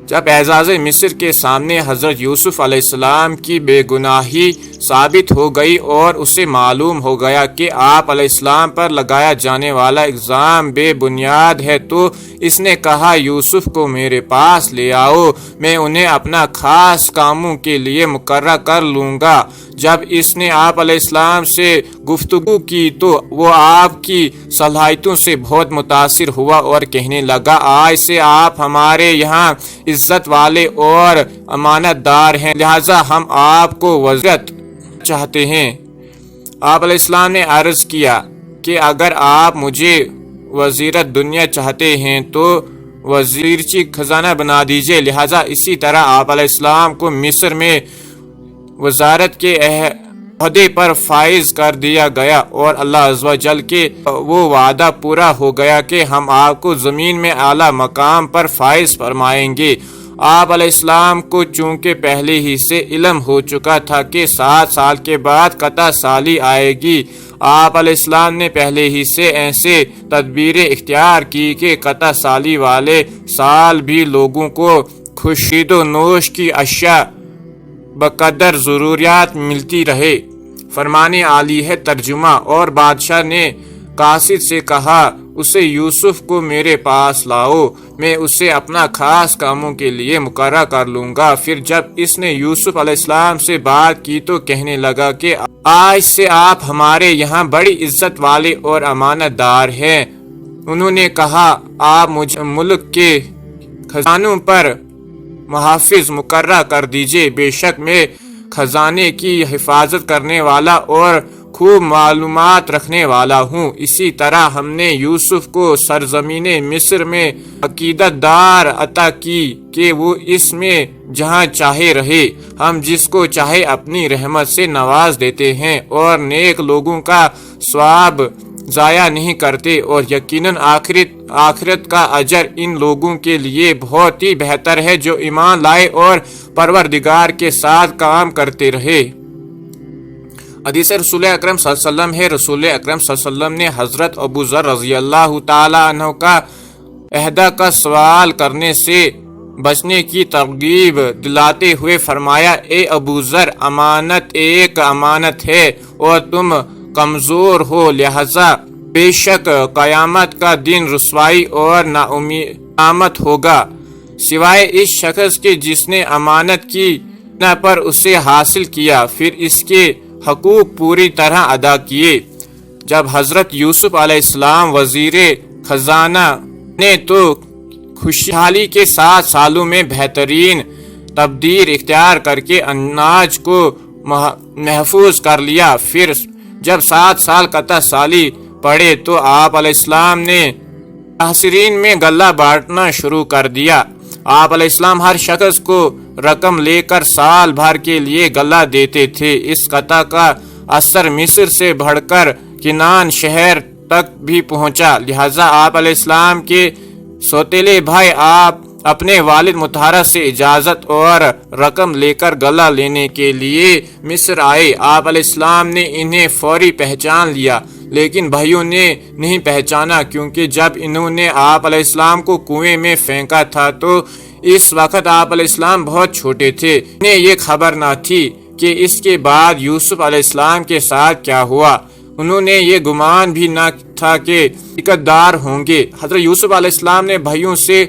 جب اعزاز مصر کے سامنے حضرت یوسف علیہ السلام کی بے گناہی ثابت ہو گئی اور اسے معلوم ہو گیا کہ آپ علیہ السلام پر لگایا جانے والا الزام بے بنیاد ہے، تو اس نے کہا یوسف کو میرے پاس لے آؤ، میں انہیں اپنا خاص کاموں کے لیے مقرر کر لوں گا۔ جب اس نے آپ علیہ السلام سے گفتگو کی تو وہ آپ کی صلاحیتوں سے بہت متاثر ہوا اور کہنے لگا، آج سے آپ ہمارے یہاں عزت والے اور امانت دار ہیں، لہذا ہم آپ کو وزیرت چاہتے ہیں۔ آپ علیہ السلام نے عرض کیا کہ اگر آپ مجھے وزیرت دنیا چاہتے ہیں تو وزیرچی خزانہ بنا دیجئے۔ لہذا اسی طرح آپ علیہ السلام کو مصر میں وزارت کے عہدے پر فائز کر دیا گیا، اور اللہ عز و جل کے وہ وعدہ پورا ہو گیا کہ ہم آپ کو زمین میں اعلیٰ مقام پر فائز فرمائیں گے۔ آپ علیہ السلام کو چونکہ پہلے ہی سے علم ہو چکا تھا کہ 7 سال کے بعد قطع سالی آئے گی، آپ علیہ السلام نے پہلے ہی سے ایسے تدبیریں اختیار کی کہ قطع سالی والے سال بھی لوگوں کو خورشید و نوش کی اشیاء بقدر ضروریات ملتی رہے۔ فرمان عالی ہے ترجمہ۔ اور بادشاہ نے قاصد سے کہا، اسے یوسف کو میرے پاس لاؤ، میں اسے اپنا خاص کاموں کے لیے مقرر کر لوں گا۔ پھر جب اس نے یوسف علیہ السلام سے بات کی تو کہنے لگا کہ آج سے آپ ہمارے یہاں بڑی عزت والے اور امانت دار ہیں۔ انہوں نے کہا، آپ مجھے ملک کے خزانوں پر محافظ مقرر کر دیجئے، بے شک میں خزانے کی حفاظت کرنے والا اور خوب معلومات رکھنے والا ہوں۔ اسی طرح ہم نے یوسف کو سرزمین مصر میں عقیدت دار عطا کی کہ وہ اس میں جہاں چاہے رہے، ہم جس کو چاہے اپنی رحمت سے نواز دیتے ہیں، اور نیک لوگوں کا ثواب ضائع نہیں کرتے، اور یقیناً آخرت کا اجر ان لوگوں کے لیے بہت ہی بہتر ہے جو ایمان لائے اور پروردگار کے ساتھ کام کرتے رہے۔ حدیث رسول اکرم صلی اللہ علیہ وسلم ہے، رسول اکرم صلی اللہ علیہ وسلم نے حضرت ابو ذر رضی اللہ تعالی عنہ کا عہدہ کا سوال کرنے سے بچنے کی ترغیب دلاتے ہوئے فرمایا، اے ابو ذر، امانت ایک امانت ہے اور تم کمزور ہو، لہذا بے شک قیامت کا دن رسوائی اور نامت ہوگا، سوائے اس شخص کے جس نے امانت کی بنا پر اسے حاصل کیا، پھر اس کے حقوق پوری طرح ادا کیے۔ جب حضرت یوسف علیہ السلام وزیر خزانہ نے تو خوشحالی کے 7 سالوں میں بہترین تبدیل اختیار کر کے اناج کو محفوظ کر لیا۔ پھر جب 7 سال قطع سالی پڑے تو آپ علیہ السلام نے حاصرین میں غلہ بانٹنا شروع کر دیا۔ آپ علیہ السلام ہر شخص کو رقم لے کر سال بھر کے لیے غلہ دیتے تھے۔ اس قطع کا اثر مصر سے بڑھ کر کنان شہر تک بھی پہنچا، لہذا آپ علیہ السلام کے سوتیلے بھائی آپ اپنے والد مطہرہ سے اجازت اور رقم لے کر غلہ لینے کے لیے مصر آئے۔ آپ علیہ السلام نے انہیں فوری پہچان لیا، لیکن بھائیوں نے نہیں پہچانا، کیونکہ جب انہوں نے آپ علیہ السلام کو کنویں میں پھینکا تھا تو اس وقت آپ علیہ السلام بہت چھوٹے تھے۔ انہیں یہ خبر نہ تھی کہ اس کے بعد یوسف علیہ السلام کے ساتھ کیا ہوا۔ انہوں نے یہ گمان بھی نہ تھا کہ حقیقت دار ہوں گے۔ حضرت یوسف علیہ السلام نے بھائیوں سے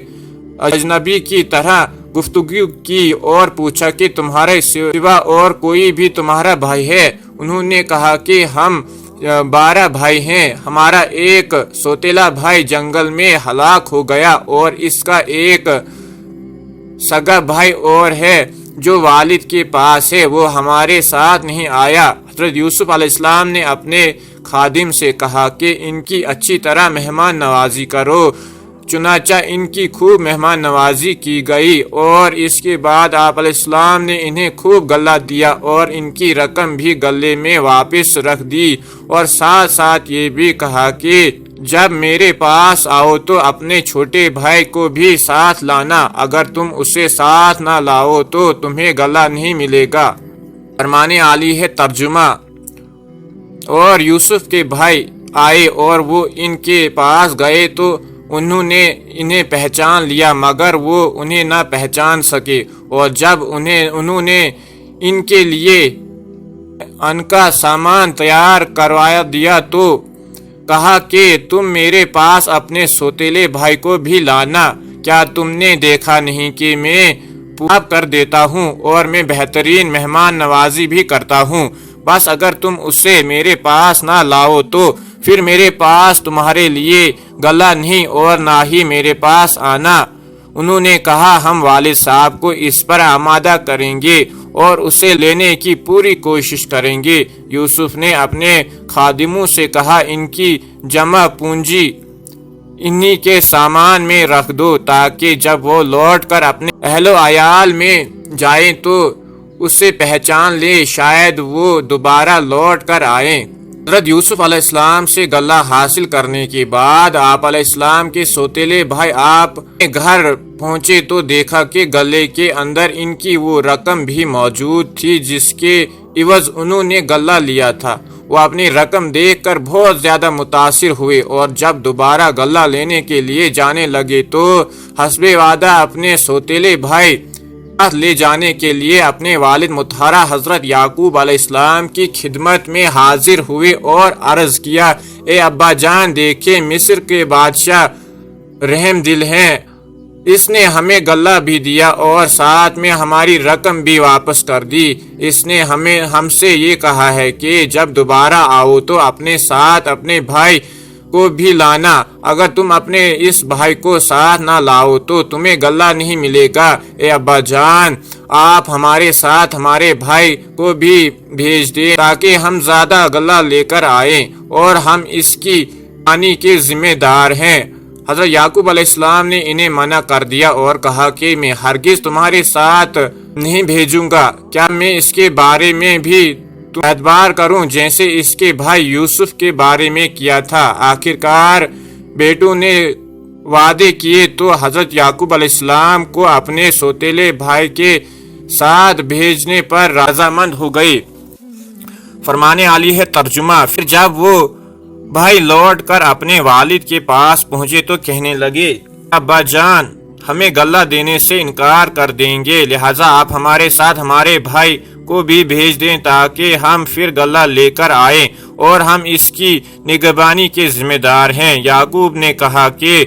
اجنبی کی طرح گفتگو کی اور پوچھا کہ تمہارے سوا اور کوئی بھی تمہارا بھائی ہے؟ انہوں نے کہا کہ ہم 12 بھائی ہیں، ہمارا ایک سوتیلا بھائی جنگل میں ہلاک ہو گیا اور اس کا ایک سگا بھائی اور ہے جو والد کے پاس ہے، وہ ہمارے ساتھ نہیں آیا۔ حضرت یوسف علیہ السلام نے اپنے خادم سے کہا کہ ان کی اچھی طرح مہمان نوازی کرو۔ چنانچہ ان کی خوب مہمان نوازی کی گئی اور اس کے بعد آپ علیہ السلام نے انہیں خوب غلہ دیا اور ان کی رقم بھی غلے میں واپس رکھ دی، اور ساتھ ساتھ یہ بھی کہا کہ جب میرے پاس آؤ تو اپنے چھوٹے بھائی کو بھی ساتھ لانا، اگر تم اسے ساتھ نہ لاؤ تو تمہیں گلہ نہیں ملے گا۔ فرمان عالی ہے ترجمہ: اور یوسف کے بھائی آئے اور وہ ان کے پاس گئے تو انہوں نے انہیں پہچان لیا، مگر وہ انہیں نہ پہچان سکے، اور جب انہوں نے ان کے لیے ان کا سامان تیار کروا دیا تو کہا کہ تم میرے پاس اپنے سوتیلے بھائی کو بھی لانا، کیا تم نے دیکھا نہیں کہ میں پورا کر دیتا ہوں اور میں بہترین مہمان نوازی بھی کرتا ہوں؟ بس اگر تم اسے میرے پاس نہ لاؤ تو پھر میرے پاس تمہارے لیے گلہ نہیں اور نہ ہی میرے پاس آنا۔ انہوں نے کہا ہم والد صاحب کو اس پر آمادہ کریں گے اور اسے لینے کی پوری کوشش کریں گے۔ یوسف نے اپنے خادموں سے کہا ان کی جمع پونجی انہی کے سامان میں رکھ دو تاکہ جب وہ لوٹ کر اپنے اہل و عیال میں جائیں تو اسے پہچان لے، شاید وہ دوبارہ لوٹ کر آئیں۔ حضرت یوسف علیہ السلام سے گلہ حاصل کرنے کے بعد آپ علیہ السلام کے سوتیلے بھائی آپ کے گھر پہنچے تو دیکھا کہ گلے کے اندر ان کی وہ رقم بھی موجود تھی جس کے عوض انہوں نے گلہ لیا تھا۔ وہ اپنی رقم دیکھ کر بہت زیادہ متاثر ہوئے اور جب دوبارہ گلہ لینے کے لیے جانے لگے تو حسب وعدہ اپنے سوتیلے بھائی لے جانے کے لیے اپنے والد مطہرہ حضرت یعقوب علیہ السلام کی خدمت میں حاضر ہوئے اور عرض کیا، اے ابا جان، دیکھیں مصر کے بادشاہ رحم دل ہیں، اس نے ہمیں گلہ بھی دیا اور ساتھ میں ہماری رقم بھی واپس کر دی۔ اس نے ہم سے یہ کہا ہے کہ جب دوبارہ آؤ تو اپنے ساتھ اپنے بھائی کو بھی لانا، اگر تم اپنے اس بھائی کو ساتھ نہ لاؤ تو تمہیں گلہ نہیں ملے گا۔ اے ابا جان، آپ ہمارے ساتھ ہمارے بھائی کو بھی بھیج دیں تاکہ ہم زیادہ گلہ لے کر آئیں اور ہم اس کی پانی کے ذمہ دار ہیں۔ حضرت یعقوب علیہ السلام نے انہیں منع کر دیا اور کہا کہ میں ہرگز تمہارے ساتھ نہیں بھیجوں گا، کیا میں اس کے بارے میں بھی اعتبار کروں جیسے اس کے بھائی یوسف کے بارے میں کیا تھا؟ آخرکار بیٹوں نے وعدے کیے تو حضرت یعقوب علیہ السلام کو اپنے سوتیلے بھائی کے ساتھ بھیجنے پر رضامند ہو گئی۔ فرمان عالی ہے ترجمہ: پھر جب وہ بھائی لوٹ کر اپنے والد کے پاس پہنچے تو کہنے لگے، ابا جان، ہمیں گلہ دینے سے انکار کر دیں گے، لہٰذا آپ ہمارے ساتھ ہمارے بھائی کو بھی بھیج دیں تاکہ ہم پھر گلہ لے کر آئیں اور ہم اس کی نگہبانی کے ذمہ دار ہیں۔ یعقوب نے کہا کہ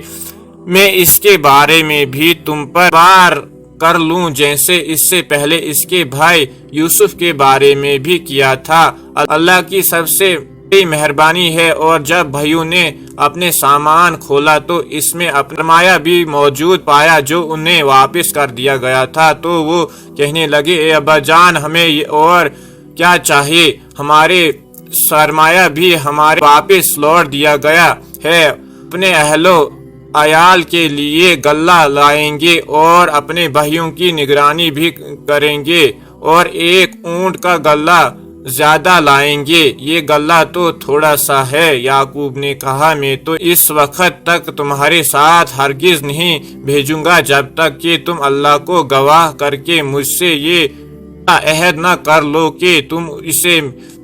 میں اس کے بارے میں بھی تم پر بار کر لوں جیسے اس سے پہلے اس کے بھائی یوسف کے بارے میں بھی کیا تھا۔ اللہ کی سب سے بڑی مہربانی ہے۔ اور جب بھائیوں نے اپنے سامان کھولا تو اس میں اپنا سرمایہ بھی موجود پایا جو انہیں واپس کر دیا گیا تھا، تو وہ کہنے لگے، اے ابا جان، ہمیں اور کیا چاہیے، ہمارے سرمایہ بھی ہمارے واپس لوٹ دیا گیا ہے۔ اپنے اہل و عیال کے لیے گلہ لائیں گے اور اپنے بھائیوں کی نگرانی بھی کریں گے اور ایک اونٹ کا گلہ زیادہ لائیں گے، یہ گلہ تو تھوڑا سا ہے۔ یعقوب نے کہا، میں تو اس وقت تک تمہارے ساتھ ہرگز نہیں بھیجوں گا جب تک کہ تم اللہ کو گواہ کر کے مجھ سے یہ عہد نہ کر لو کہ تم اسے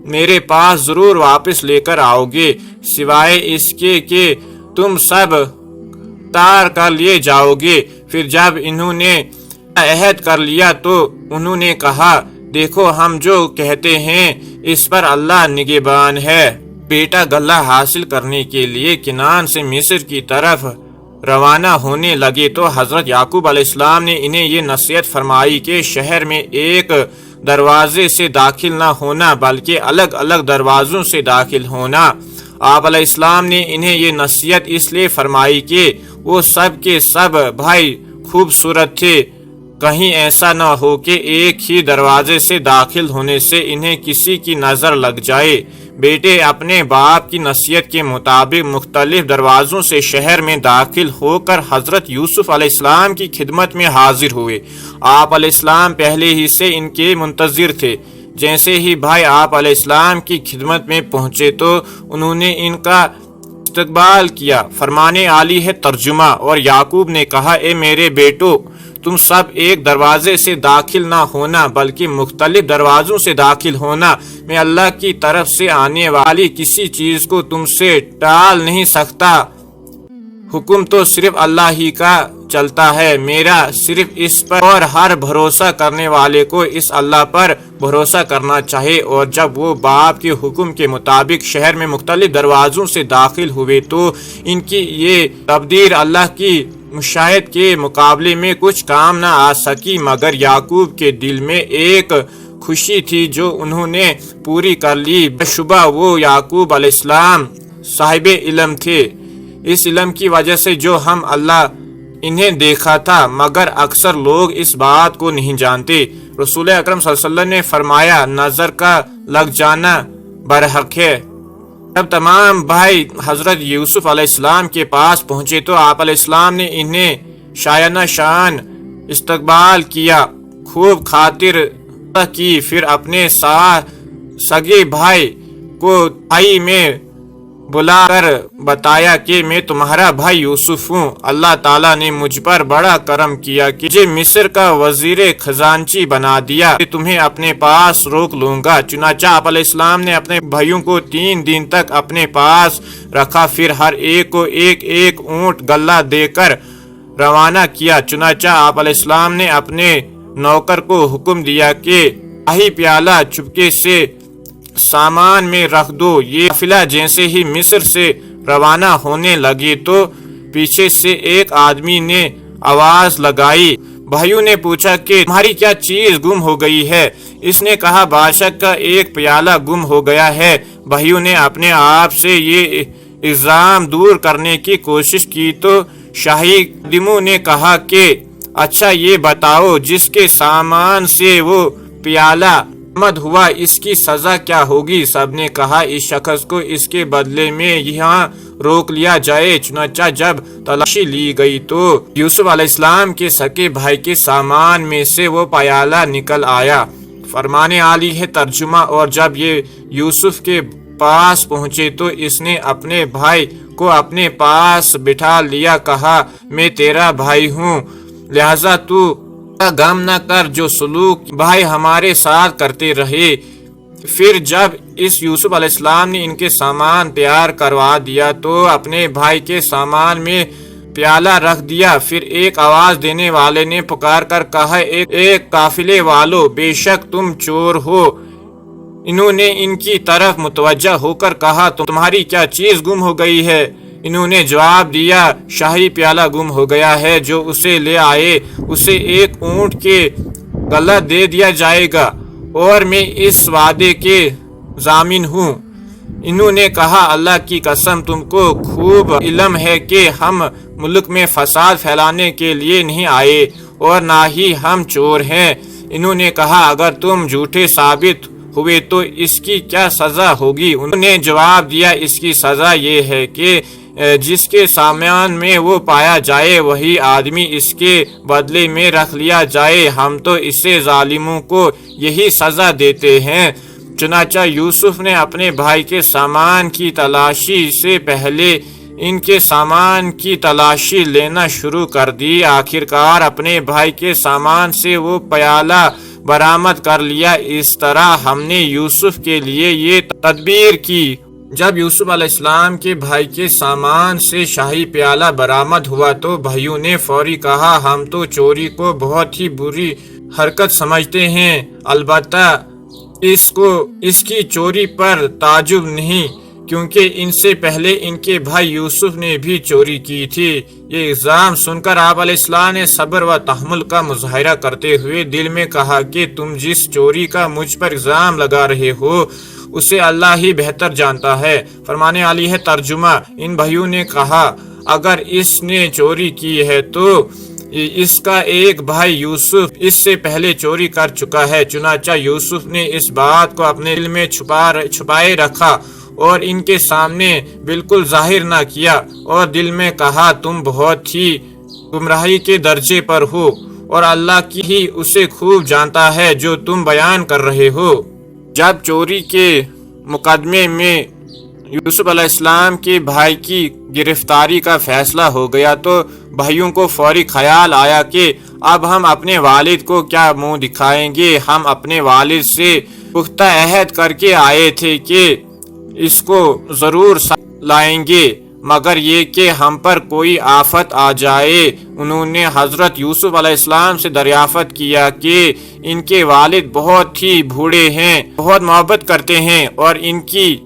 میرے پاس ضرور واپس لے کر آؤ گے، سوائے اس کے کہ تم سب تار کر لیے جاؤ گے۔ پھر جب انہوں نے عہد کر لیا تو انہوں نے کہا، دیکھو ہم جو کہتے ہیں اس پر اللہ نگہبان ہے۔ بیٹا گلہ حاصل کرنے کے لیے کنعان سے مصر کی طرف روانہ ہونے لگے تو حضرت یعقوب علیہ السلام نے انہیں یہ نصیحت فرمائی کہ شہر میں ایک دروازے سے داخل نہ ہونا بلکہ الگ الگ دروازوں سے داخل ہونا۔ آپ علیہ السلام نے انہیں یہ نصیحت اس لیے فرمائی کہ وہ سب کے سب بھائی خوبصورت تھے، کہیں ایسا نہ ہو کہ ایک ہی دروازے سے داخل ہونے سے انہیں کسی کی نظر لگ جائے۔ بیٹے اپنے باپ کی نصیحت کے مطابق مختلف دروازوں سے شہر میں داخل ہو کر حضرت یوسف علیہ السلام کی خدمت میں حاضر ہوئے۔ آپ علیہ السلام پہلے ہی سے ان کے منتظر تھے۔ جیسے ہی بھائی آپ علیہ السلام کی خدمت میں پہنچے تو انہوں نے ان کا استقبال کیا۔ فرمانے عالی ہے ترجمہ: اور یعقوب نے کہا، اے میرے بیٹو، تم سب ایک دروازے سے داخل نہ ہونا بلکہ مختلف دروازوں سے داخل ہونا۔ میں اللہ کی طرف سے آنے والی کسی چیز کو تم سے ٹال نہیں سکتا۔ حکم تو صرف اللہ ہی کا چلتا ہے، میرا صرف اس پر اور ہر بھروسہ کرنے والے کو اس اللہ پر بھروسہ کرنا چاہیے۔ اور جب وہ باپ کے حکم کے مطابق شہر میں مختلف دروازوں سے داخل ہوئے تو ان کی یہ تبدیل اللہ کی مشیت کے مقابلے میں کچھ کام نہ آ سکی، مگر یعقوب کے دل میں ایک خوشی تھی جو انہوں نے پوری کر لی۔ بے شبہ وہ یعقوب علیہ السلام صاحب علم تھے، اس علم کی وجہ سے جو ہم اللہ انہیں دیکھا تھا، مگر اکثر لوگ اس بات کو نہیں جانتے۔ رسول اکرم صلی اللہ علیہ وسلم نے فرمایا، نظر کا لگ جانا برحق ہے۔ جب تمام بھائی حضرت یوسف علیہ السلام کے پاس پہنچے تو آپ علیہ السلام نے انہیں شایانہ شان استقبال کیا، خوب خاطر کی، پھر اپنے سگے بھائی کو آئی میں بلا کر بتایا کہ میں تمہارا بھائی یوسف ہوں۔ اللہ تعالیٰ نے مجھ پر بڑا کرم کیا کہ مجھے مصر کا وزیر خزانچی بنا دیا، کہ تمہیں اپنے پاس روک لوں گا۔ چنانچہ آپ علیہ السلام نے اپنے بھائیوں کو 3 دن تک اپنے پاس رکھا، پھر ہر ایک کو ایک ایک اونٹ غلہ دے کر روانہ کیا۔ چنانچہ آپ علیہ السلام نے اپنے نوکر کو حکم دیا کہ آہی پیالہ چپکے سے سامان میں رکھ دو۔ یہ قافلہ جیسے ہی مصر سے روانہ ہونے لگی تو پیچھے سے ایک آدمی نے آواز لگائی۔ بھائیوں نے پوچھا کہ تمہاری کیا چیز گم ہو گئی ہے؟ اس نے کہا، بادشاہ کا ایک پیالہ گم ہو گیا ہے۔ بھائیوں نے اپنے آپ سے یہ الزام دور کرنے کی کوشش کی تو شاہی خادموں نے کہا کہ اچھا یہ بتاؤ، جس کے سامان سے وہ پیالہ برآمد ہوا اس کی سزا کیا ہوگی؟ سب نے کہا، اس شخص کو اس کے بدلے میں یہاں روک لیا جائے۔ چنانچہ جب تلاشی لی گئی تو یوسف علیہ السلام کے سکے بھائی کے سامان میں سے وہ پیالہ نکل آیا۔ فرمانے عالی ہے ترجمہ: اور جب یہ یوسف کے پاس پہنچے تو اس نے اپنے بھائی کو اپنے پاس بٹھا لیا، کہا، میں تیرا بھائی ہوں، لہذا تو غم نہ کر جو سلوک بھائی ہمارے ساتھ کرتے رہے۔ پھر جب اس یوسف علیہ السلام نے ان کے سامان تیار کروا دیا تو اپنے بھائی کے سامان میں پیالہ رکھ دیا۔ پھر ایک آواز دینے والے نے پکار کر کہا، ایک قافلے والو، بے شک تم چور ہو۔ انہوں نے ان کی طرف متوجہ ہو کر کہا، تمہاری کیا چیز گم ہو گئی ہے؟ انہوں نے جواب دیا، شاہی پیالہ گم ہو گیا ہے، جو اسے لے آئے اسے ایک اونٹ کے غلہ دے دیا جائے گا، اور میں اس وعدے کے ضامن ہوں۔ انہوں نے کہا، اللہ کی قسم، تم کو خوب علم ہے کہ ہم ملک میں فساد پھیلانے کے لیے نہیں آئے، اور نہ ہی ہم چور ہیں۔ انہوں نے کہا، اگر تم جھوٹے ثابت ہوئے تو اس کی کیا سزا ہوگی؟ انہوں نے جواب دیا، اس کی سزا یہ ہے کہ جس کے سامان میں وہ پایا جائے وہی آدمی اس کے بدلے میں رکھ لیا جائے، ہم تو اسے ظالموں کو یہی سزا دیتے ہیں۔ چنانچہ یوسف نے اپنے بھائی کے سامان کی تلاشی سے پہلے ان کے سامان کی تلاشی لینا شروع کر دی۔ آخرکار اپنے بھائی کے سامان سے وہ پیالہ برآمد کر لیا۔ اس طرح ہم نے یوسف کے لیے یہ تدبیر کی۔ جب یوسف علیہ السلام کے بھائی کے سامان سے شاہی پیالہ برآمد ہوا تو بھائیوں نے فوری کہا، ہم تو چوری کو بہت ہی بری حرکت سمجھتے ہیں، البتہ اس کی چوری پر تعجب نہیں، کیونکہ ان سے پہلے ان کے بھائی یوسف نے بھی چوری کی تھی۔ یہ الزام سن کر آپ علیہ السلام نے صبر و تحمل کا مظاہرہ کرتے ہوئے دل میں کہا کہ تم جس چوری کا مجھ پر الزام لگا رہے ہو اسے اللہ ہی بہتر جانتا ہے۔ فرمانے عالی ہے ترجمہ: ان بھائیوں نے کہا، اگر اس نے چوری کی ہے تو اس کا ایک بھائی یوسف اس سے پہلے چوری کر چکا ہے۔ چنانچہ یوسف نے اس بات کو اپنے دل میں چھپائے رکھا اور ان کے سامنے بالکل ظاہر نہ کیا، اور دل میں کہا، تم بہت ہی گمراہی کے درجے پر ہو، اور اللہ کی ہی اسے خوب جانتا ہے جو تم بیان کر رہے ہو۔ جب چوری کے مقدمے میں یوسف علیہ السلام کے بھائی کی گرفتاری کا فیصلہ ہو گیا تو بھائیوں کو فوری خیال آیا کہ اب ہم اپنے والد کو کیا منہ دکھائیں گے. ہم اپنے والد سے پختہ عہد کر کے آئے تھے کہ اس کو ضرور لائیں گے مگر یہ کہ ہم پر کوئی آفت آ جائے. انہوں نے حضرت یوسف علیہ السلام سے دریافت کیا کہ ان کے والد بہت ہی بوڑھے ہیں, بہت محبت کرتے ہیں اور ان کی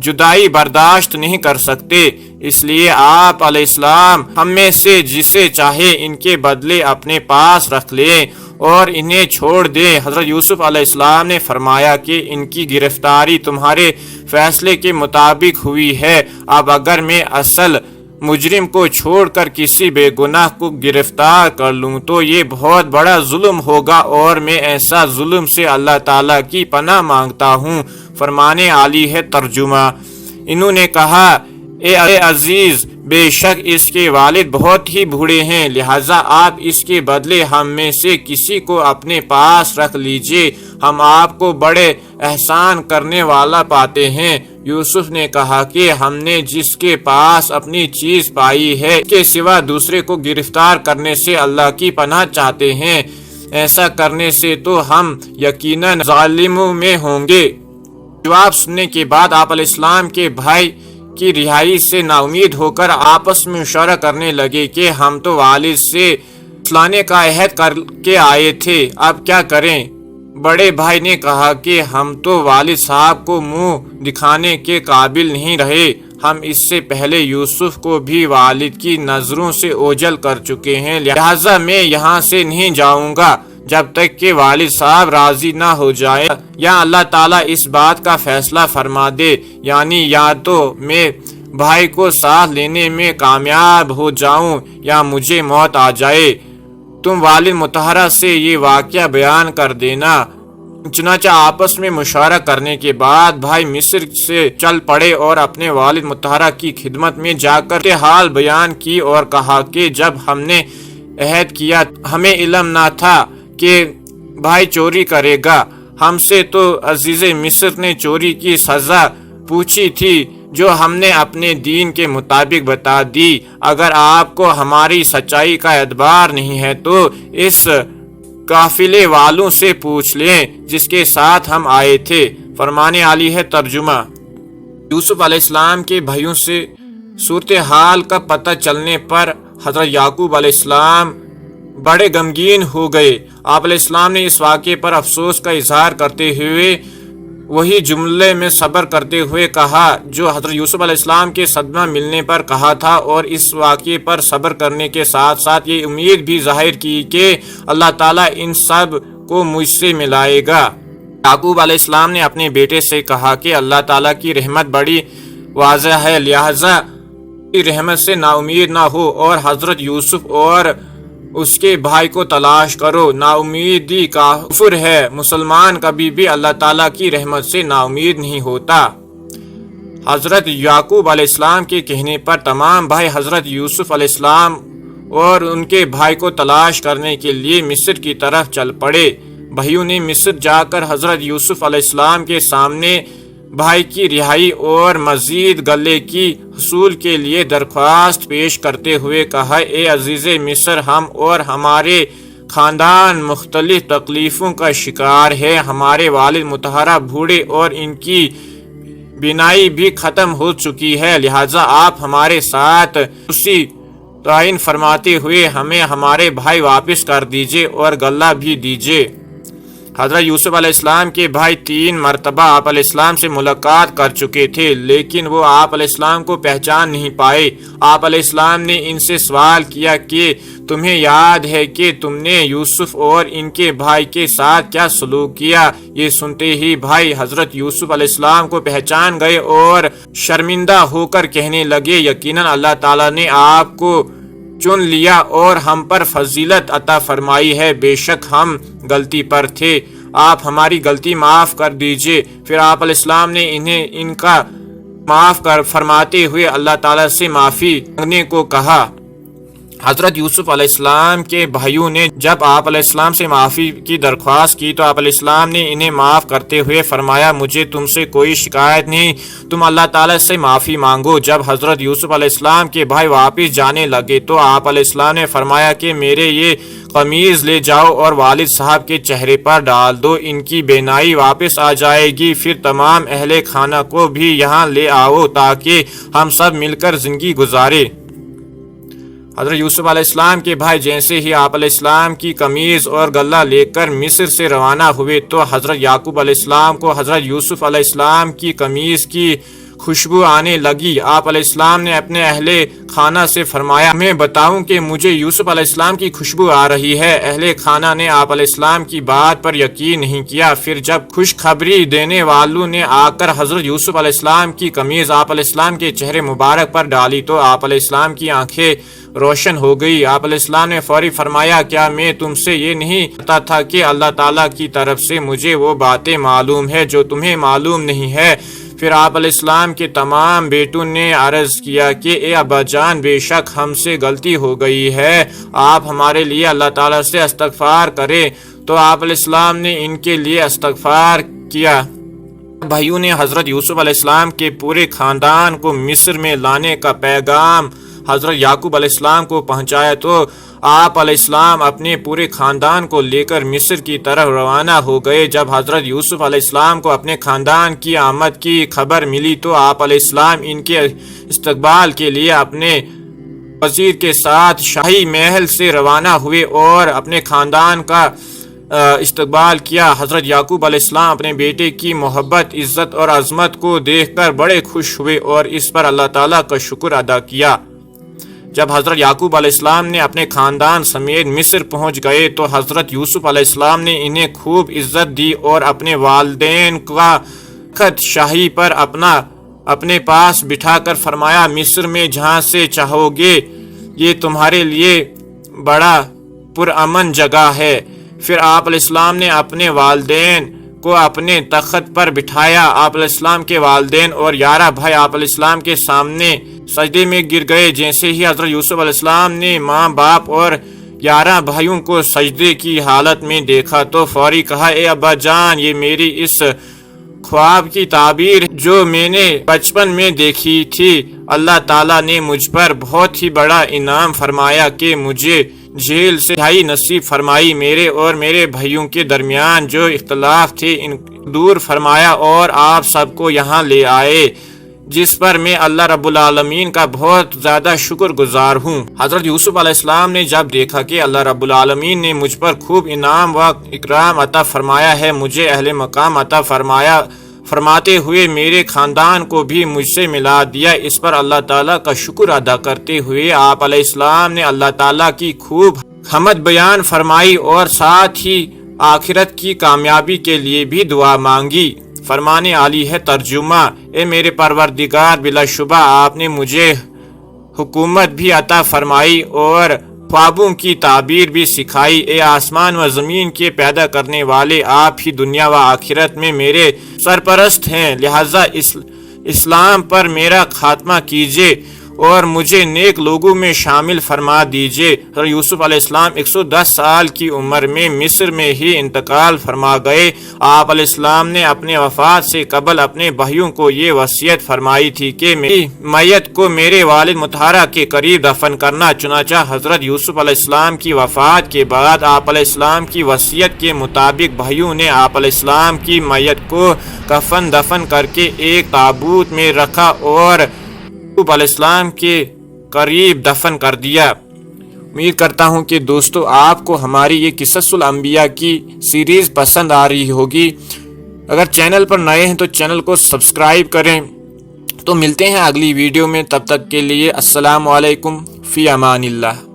جدائی برداشت نہیں کر سکتے, اس لیے آپ علیہ السلام ہم میں سے جسے چاہے ان کے بدلے اپنے پاس رکھ لیں اور انہیں چھوڑ دیں. حضرت یوسف علیہ السلام نے فرمایا کہ ان کی گرفتاری تمہارے فیصلے کے مطابق ہوئی ہے. اب اگر میں اصل مجرم کو چھوڑ کر کسی بے گناہ کو گرفتار کر لوں تو یہ بہت بڑا ظلم ہوگا اور میں ایسا ظلم سے اللہ تعالیٰ کی پناہ مانگتا ہوں. فرمانے عالی ہے ترجمہ. انہوں نے کہا اے عزیز, بے شک اس کے والد بہت ہی بوڑھے ہیں, لہٰذا آپ اس کے بدلے ہم میں سے کسی کو اپنے پاس رکھ لیجئے, ہم آپ کو بڑے احسان کرنے والا پاتے ہیں. یوسف نے کہا کہ ہم نے جس کے پاس اپنی چیز پائی ہے اس کے سوا دوسرے کو گرفتار کرنے سے اللہ کی پناہ چاہتے ہیں, ایسا کرنے سے تو ہم یقیناً ظالموں میں ہوں گے. جواب سننے کے بعد آپ علیہ السلام کے بھائی کی رہائی سے نا امید ہو کر آپس میں مشورہ کرنے لگے کہ ہم تو والد سے لانے کا عہد کر کے آئے تھے, اب کیا کریں. بڑے بھائی نے کہا کہ ہم تو والد صاحب کو منہ دکھانے کے قابل نہیں رہے, ہم اس سے پہلے یوسف کو بھی والد کی نظروں سے اوجھل کر چکے ہیں, لہٰذا میں یہاں سے نہیں جاؤں گا جب تک کہ والد صاحب راضی نہ ہو جائے یا اللہ تعالیٰ اس بات کا فیصلہ فرما دے, یعنی یا تو میں بھائی کو ساتھ لینے میں کامیاب ہو جاؤں یا مجھے موت آ جائے. تم والد مطہرہ سے یہ واقعہ بیان کر دینا. چنانچہ آپس میں مشورہ کرنے کے بعد بھائی مصر سے چل پڑے اور اپنے والد مطہرہ کی خدمت میں جا کر حال بیان کی اور کہا کہ جب ہم نے عہد کیا ہمیں علم نہ تھا کہ بھائی چوری کرے گا. ہم سے تو عزیز مصر نے چوری کی سزا پوچھی تھی جو ہم نے اپنے دین کے مطابق بتا دی. اگر آپ کو ہماری سچائی کا اعتبار نہیں ہے تو اس قافلے والوں سے پوچھ لیں جس کے ساتھ ہم آئے تھے. فرمانے عالی ہے ترجمہ. یوسف علیہ السلام کے بھائیوں سے صورتحال کا پتہ چلنے پر حضرت یعقوب علیہ السلام بڑے غمگین ہو گئے. آپ علیہ السلام نے اس واقعے پر افسوس کا اظہار کرتے ہوئے وہی جملے میں صبر کرتے ہوئے کہا جو حضرت یوسف علیہ السلام کے صدمہ ملنے پر کہا تھا, اور اس واقعے پر صبر کرنے کے ساتھ ساتھ یہ امید بھی ظاہر کی کہ اللہ تعالیٰ ان سب کو مجھ سے ملائے گا. یعقوب علیہ السلام نے اپنے بیٹے سے کہا کہ اللہ تعالیٰ کی رحمت بڑی واضح ہے, لہذا کی رحمت سے نا امید نہ ہو اور حضرت یوسف اور اس کے بھائی کو تلاش کرو. نا امیدی کا کفر ہے, مسلمان کبھی بھی اللہ تعالیٰ کی رحمت سے نا امید نہیں ہوتا. حضرت یعقوب علیہ السلام کے کہنے پر تمام بھائی حضرت یوسف علیہ السلام اور ان کے بھائی کو تلاش کرنے کے لیے مصر کی طرف چل پڑے. بھائیوں نے مصر جا کر حضرت یوسف علیہ السلام کے سامنے بھائی کی رہائی اور مزید غلے کی حصول کے لیے درخواست پیش کرتے ہوئے کہا اے عزیز مصر, ہم اور ہمارے خاندان مختلف تکلیفوں کا شکار ہے. ہمارے والد مطہرہ بوڑھے اور ان کی بینائی بھی ختم ہو چکی ہے, لہٰذا آپ ہمارے ساتھ اسی تعین فرماتے ہوئے ہمیں ہمارے بھائی واپس کر دیجئے اور غلہ بھی دیجئے. حضرت یوسف علیہ السلام کے بھائی 3 مرتبہ آپ علیہ السلام سے ملاقات کر چکے تھے لیکن وہ آپ علیہ السلام کو پہچان نہیں پائے. آپ علیہ السلام نے ان سے سوال کیا کہ تمہیں یاد ہے کہ تم نے یوسف اور ان کے بھائی کے ساتھ کیا سلوک کیا. یہ سنتے ہی بھائی حضرت یوسف علیہ السلام کو پہچان گئے اور شرمندہ ہو کر کہنے لگے یقیناً اللہ تعالیٰ نے آپ کو چن لیا اور ہم پر فضیلت عطا فرمائی ہے, بے شک ہم غلطی پر تھے, آپ ہماری غلطی معاف کر دیجئے. پھر آپ علیہ السلام نے انہیں ان کا معاف کر فرماتے ہوئے اللہ تعالیٰ سے معافی مانگنے کو کہا. حضرت یوسف علیہ السلام کے بھائیوں نے جب آپ علیہ السلام سے معافی کی درخواست کی تو آپ علیہ السلام نے انہیں معاف کرتے ہوئے فرمایا مجھے تم سے کوئی شکایت نہیں، تم اللہ تعالیٰ سے معافی مانگو۔ جب حضرت یوسف علیہ السلام کے بھائی واپس جانے لگے تو آپ علیہ السلام نے فرمایا کہ میرے یہ قمیض لے جاؤ اور والد صاحب کے چہرے پر ڈال دو، ان کی بینائی واپس آ جائے گی، پھر تمام اہل خانہ کو بھی یہاں لے آؤ تاکہ ہم سب مل کر زندگی گزارے۔ حضرت یوسف علیہ السلام کے بھائی جیسے ہی آپ علیہ السلام کی قمیض اور غلہ لے کر مصر سے روانہ ہوئے تو حضرت یعقوب علیہ السلام کو حضرت یوسف علیہ السلام کی قمیض کی خوشبو آنے لگی۔ آپ علیہ السلام نے اپنے اہل خانہ سے فرمایا میں بتاؤں کہ مجھے یوسف علیہ السلام کی خوشبو آ رہی ہے۔ اہل خانہ نے آپ علیہ السلام کی بات پر یقین نہیں کیا۔ پھر جب خوشخبری دینے والوں نے آ کر حضرت یوسف علیہ السلام کی قمیض آپ علیہ السلام کے چہرے مبارک پر ڈالی تو آپ علیہ السلام کی آنکھیں روشن ہو گئی۔ آپ علیہ السلام نے فوری فرمایا کیا میں تم سے یہ نہیں کہتا تھا کہ اللہ تعالیٰ کی طرف سے مجھے وہ باتیں معلوم ہے جو تمہیں معلوم نہیں ہے۔ پھر آپ علیہ السلام کے تمام بیٹوں نے عرض کیا کہ اے ابا جان بے شک ہم سے غلطی ہو گئی ہے، آپ ہمارے لیے اللہ تعالیٰ سے استغفار کریں۔ تو آپ علیہ السلام نے ان کے لیے استغفار کیا۔ بھائیوں نے حضرت یوسف علیہ السلام کے پورے خاندان کو مصر میں لانے کا پیغام حضرت یعقوب علیہ السلام کو پہنچایا تو آپ علیہ السلام اپنے پورے خاندان کو لے کر مصر کی طرف روانہ ہو گئے۔ جب حضرت یوسف علیہ السلام کو اپنے خاندان کی آمد کی خبر ملی تو آپ علیہ السلام ان کے استقبال کے لیے اپنے وزیر کے ساتھ شاہی محل سے روانہ ہوئے اور اپنے خاندان کا استقبال کیا۔ حضرت یعقوب علیہ السلام اپنے بیٹے کی محبت، عزت اور عظمت کو دیکھ کر بڑے خوش ہوئے اور اس پر اللہ تعالیٰ کا شکر ادا کیا۔ جب حضرت یعقوب علیہ السلام نے اپنے خاندان سمیت مصر پہنچ گئے تو حضرت یوسف علیہ السلام نے انہیں خوب عزت دی اور اپنے والدین کا خط شاہی پر اپنے پاس بٹھا کر فرمایا مصر میں جہاں سے چاہو گے، یہ تمہارے لیے بڑا پرامن جگہ ہے۔ پھر آپ علیہ السلام نے اپنے والدین کو اپنے تخت پر بٹھایا۔ آپ علیہ السلام کے والدین اور 11 بھائی آپ علیہ السلام کے سامنے سجدے میں گر گئے۔ جیسے ہی حضرت یوسف علیہ السلام نے ماں باپ اور 11 بھائیوں کو سجدے کی حالت میں دیکھا تو فوری کہا اے ابا جان یہ میری اس خواب کی تعبیر جو میں نے بچپن میں دیکھی تھی، اللہ تعالیٰ نے مجھ پر بہت ہی بڑا انعام فرمایا کہ مجھے جیل سے رہائی نصیب فرمائی، میرے اور میرے بھائیوں کے درمیان جو اختلاف تھے ان دور فرمایا اور آپ سب کو یہاں لے آئے، جس پر میں اللہ رب العالمین کا بہت زیادہ شکر گزار ہوں۔ حضرت یوسف علیہ السلام نے جب دیکھا کہ اللہ رب العالمین نے مجھ پر خوب انعام و اکرام عطا فرمایا ہے، مجھے اہل مقام عطا فرماتے ہوئے میرے خاندان کو بھی مجھ سے ملا دیا، اس پر اللہ تعالیٰ کا شکر ادا کرتے ہوئے آپ علیہ السلام نے اللہ تعالیٰ کی خوب حمد بیان فرمائی اور ساتھ ہی آخرت کی کامیابی کے لیے بھی دعا مانگی۔ فرمانے عالی ہے ترجمہ، اے میرے پروردگار بلا شبہ آپ نے مجھے حکومت بھی عطا فرمائی اور خوابوں کی تعبیر بھی سکھائی۔ اے آسمان و زمین کے پیدا کرنے والے، آپ ہی دنیا و آخرت میں میرے سرپرست ہیں، لہذا اسلام پر میرا خاتمہ کیجیے اور مجھے نیک لوگوں میں شامل فرما دیجیے۔ حضرت یوسف علیہ السلام 110 سال کی عمر میں مصر میں ہی انتقال فرما گئے۔ آپ علیہ السلام نے اپنے وفات سے قبل اپنے بھائیوں کو یہ وصیت فرمائی تھی کہ میری میت کو میرے والد مطہرہ کے قریب دفن کرنا، چنانچہ حضرت یوسف علیہ السلام کی وفات کے بعد آپ علیہ السلام کی وصیت کے مطابق بھائیوں نے آپ علیہ السلام کی میت کو کفن دفن کر کے ایک تابوت میں رکھا اور یعقوب علیہ السلام کے قریب دفن کر دیا۔ امید کرتا ہوں کہ دوستو آپ کو ہماری یہ قصص الانبیاء کی سیریز پسند آ رہی ہوگی۔ اگر چینل پر نئے ہیں تو چینل کو سبسکرائب کریں۔ تو ملتے ہیں اگلی ویڈیو میں، تب تک کے لیے السلام علیکم، فی امان اللہ۔